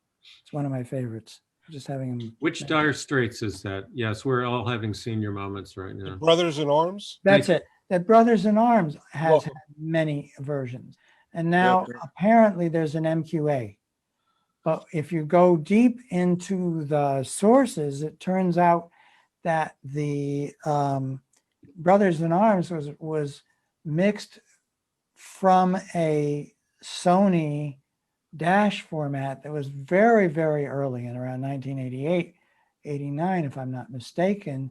It's one of my favorites. Just having him. Which Dire Straits is that? Yes, we're all having senior moments right now. Brothers in Arms? That's it. That Brothers in Arms has had many versions. And now apparently there's an MQA. But if you go deep into the sources, it turns out that the Brothers in Arms was mixed from a Sony dash format that was very, very early in around 1988, 89, if I'm not mistaken,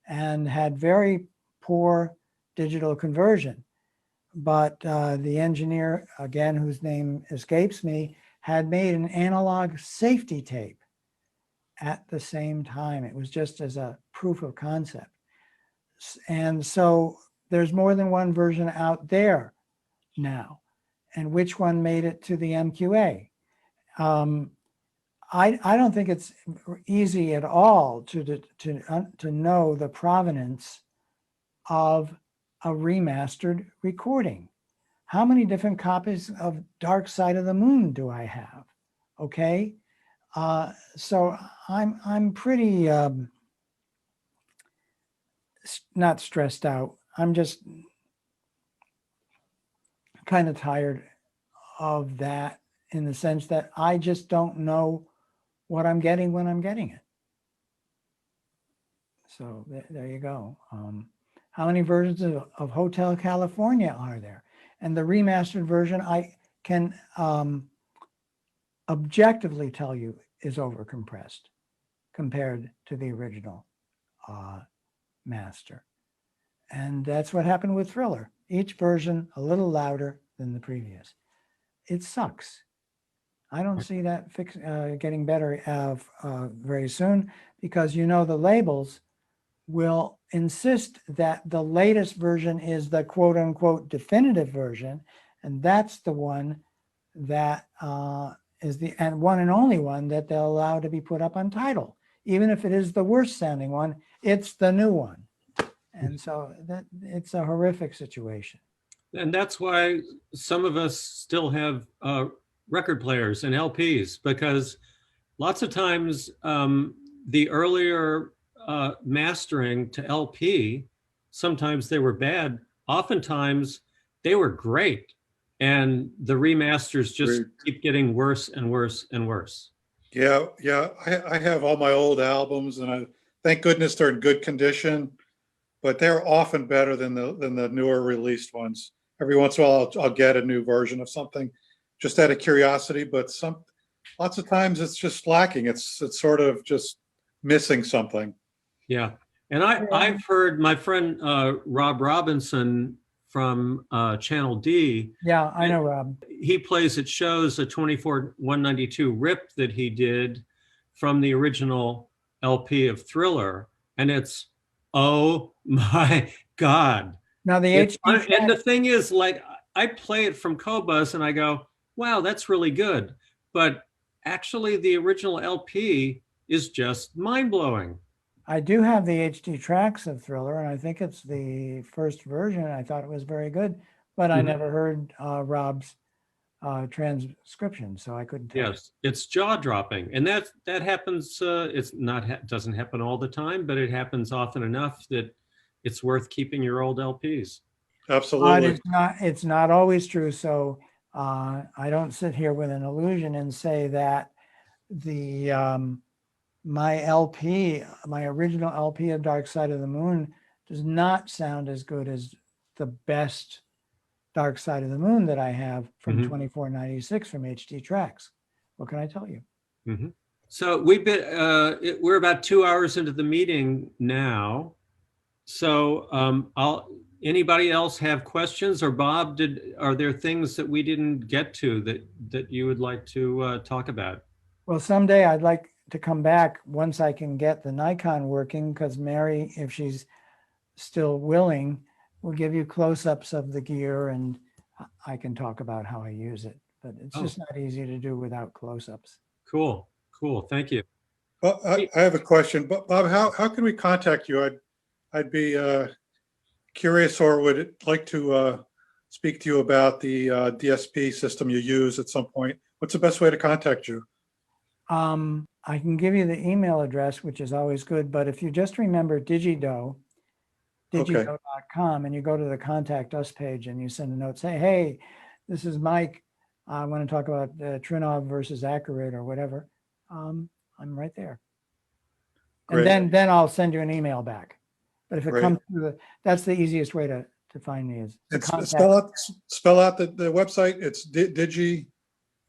and had very poor digital conversion. But the engineer, again, whose name escapes me, had made an analog safety tape at the same time. It was just as a proof of concept. And so there's more than one version out there now. And which one made it to the MQA? I don't think it's easy at all to know the provenance of a remastered recording. How many different copies of Dark Side of the Moon do I have? Okay, so I'm pretty not stressed out. I'm just kind of tired of that, in the sense that I just don't know what I'm getting when I'm getting it. So there you go. How many versions of Hotel California are there? And the remastered version, I can objectively tell you, is overcompressed compared to the original master. And that's what happened with Thriller. Each version a little louder than the previous. It sucks. I don't see that getting better very soon, because the labels will insist that the latest version is the quote unquote definitive version, and that's the one that is the one and only one that they'll allow to be put up on Tidal. Even if it is the worst sounding one, it's the new one. And so it's a horrific situation. And that's why some of us still have record players and LPs, because lots of times the earlier mastering to LP, sometimes they were bad, oftentimes they were great. And the remasters just keep getting worse and worse and worse. Yeah. I have all my old albums, and thank goodness they're in good condition, but they're often better than the newer released ones. Every once in a while, I'll get a new version of something just out of curiosity, but lots of times it's just lacking. It's sort of just missing something. Yeah. And I've heard my friend Rob Robinson from Channel D. Yeah, I know Rob. He plays at shows a 24-192 rip that he did from the original LP of Thriller. And it's, oh my God. Now the HD and the thing is, like, I play it from Qobuz and I go, wow, that's really good. But actually the original LP is just mind-blowing. I do have the HD tracks of Thriller, and I think it's the first version. I thought it was very good, but I never heard Rob's transcription, so I couldn't tell. Yes, it's jaw-dropping, and that happens. Doesn't happen all the time, but it happens often enough that it's worth keeping your old LPs. Absolutely. But it's not always true. So I don't sit here with an illusion and say that my original LP of Dark Side of the Moon does not sound as good as the best Dark Side of the Moon that I have from 2496 from HD Tracks. What can I tell you? So we're about 2 hours into the meeting now. So anybody else have questions? Or Bob, are there things that we didn't get to that you would like to talk about? Well, someday I'd like to come back once I can get the Nikon working, because Mary, if she's still willing, will give you close-ups of the gear, and I can talk about how I use it. But it's just not easy to do without close-ups. Cool. Thank you. Well, I have a question. Bob, how can we contact you? I'd be curious, or would like to speak to you about the DSP system you use at some point. What's the best way to contact you? I can give you the email address, which is always good, but if you just remember digido.com, and you go to the Contact Us page and you send a note, say, hey, this is Mike. I want to talk about Trinnov versus Accurate or whatever. I'm right there. Great. And then I'll send you an email back. But if it comes through, that's the easiest way to find me is spell out the website. It's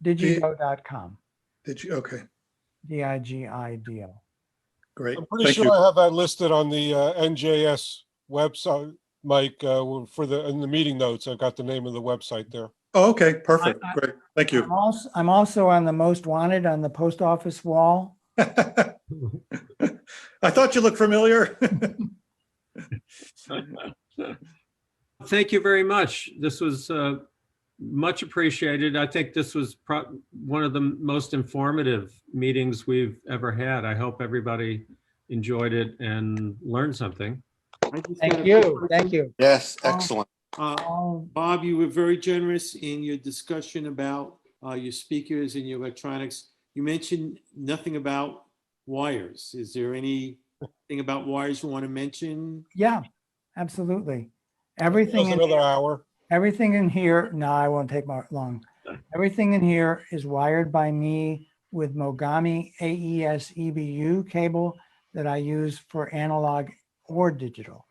digido.com. Okay. DIGIDO. Great. I'm pretty sure I have that listed on the NJS website, Mike, in the meeting notes. I've got the name of the website there. Oh, okay. Perfect. Great. Thank you. I'm also on the most wanted on the post office wall. I thought you looked familiar. Thank you very much. This was much appreciated. I think this was one of the most informative meetings we've ever had. I hope everybody enjoyed it and learned something. Thank you. Thank you. Yes, excellent. Bob, you were very generous in your discussion about your speakers and your electronics. You mentioned nothing about wires. Is there anything about wires you want to mention? Yeah, absolutely. Everything in another hour. Everything in here, no, I won't take long. Everything in here is wired by me with Mogami AES EBU cable that I use for analog or digital.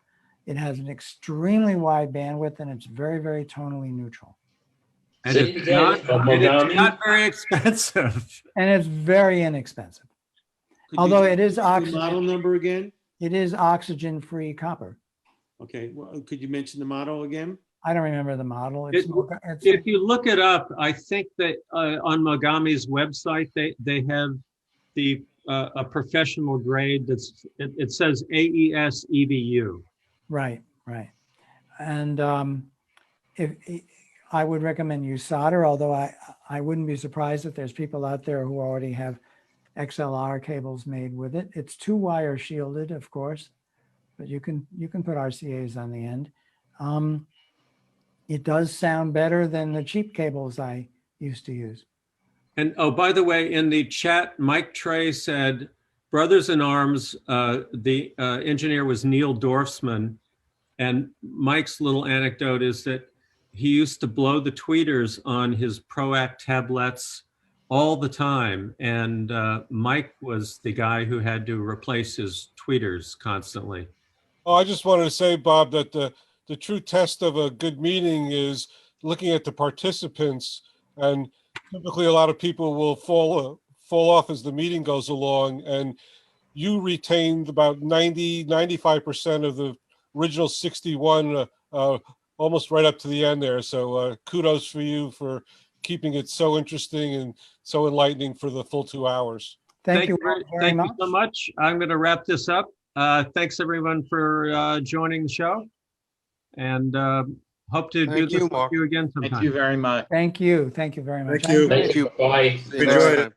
It has an extremely wide bandwidth and it's very, very tonally neutral. And it's not very expensive. And it's very inexpensive. Although it is oxygen. Model number again? It is oxygen-free copper. Okay, well, could you mention the model again? I don't remember the model. If you look it up, I think that on Mogami's website, they have the a professional grade it says AES EBU. Right. And if I would recommend you solder, although I wouldn't be surprised if there's people out there who already have XLR cables made with it. It's 2-wire shielded, of course, but you can put RCAs on the end. It does sound better than the cheap cables I used to use. And oh, by the way, in the chat, Mike Trey said, brothers in arms, the engineer was Neil Dorfsman. And Mike's little anecdote is that he used to blow the tweeters on his PROAC tablets all the time. And Mike was the guy who had to replace his tweeters constantly. Oh, I just wanted to say, Bob, that the true test of a good meeting is looking at the participants, and typically a lot of people will fall off as the meeting goes along, and you retained about 95% of the original 61 almost right up to the end there. So kudos for you for keeping it so interesting and so enlightening for the full 2 hours. Thank you so much. I'm going to wrap this up. Thanks everyone for joining the show, and hope to do this with you again sometime. Thank you very much. Thank you very much. Thank you. Thank you. Bye. Enjoyed it.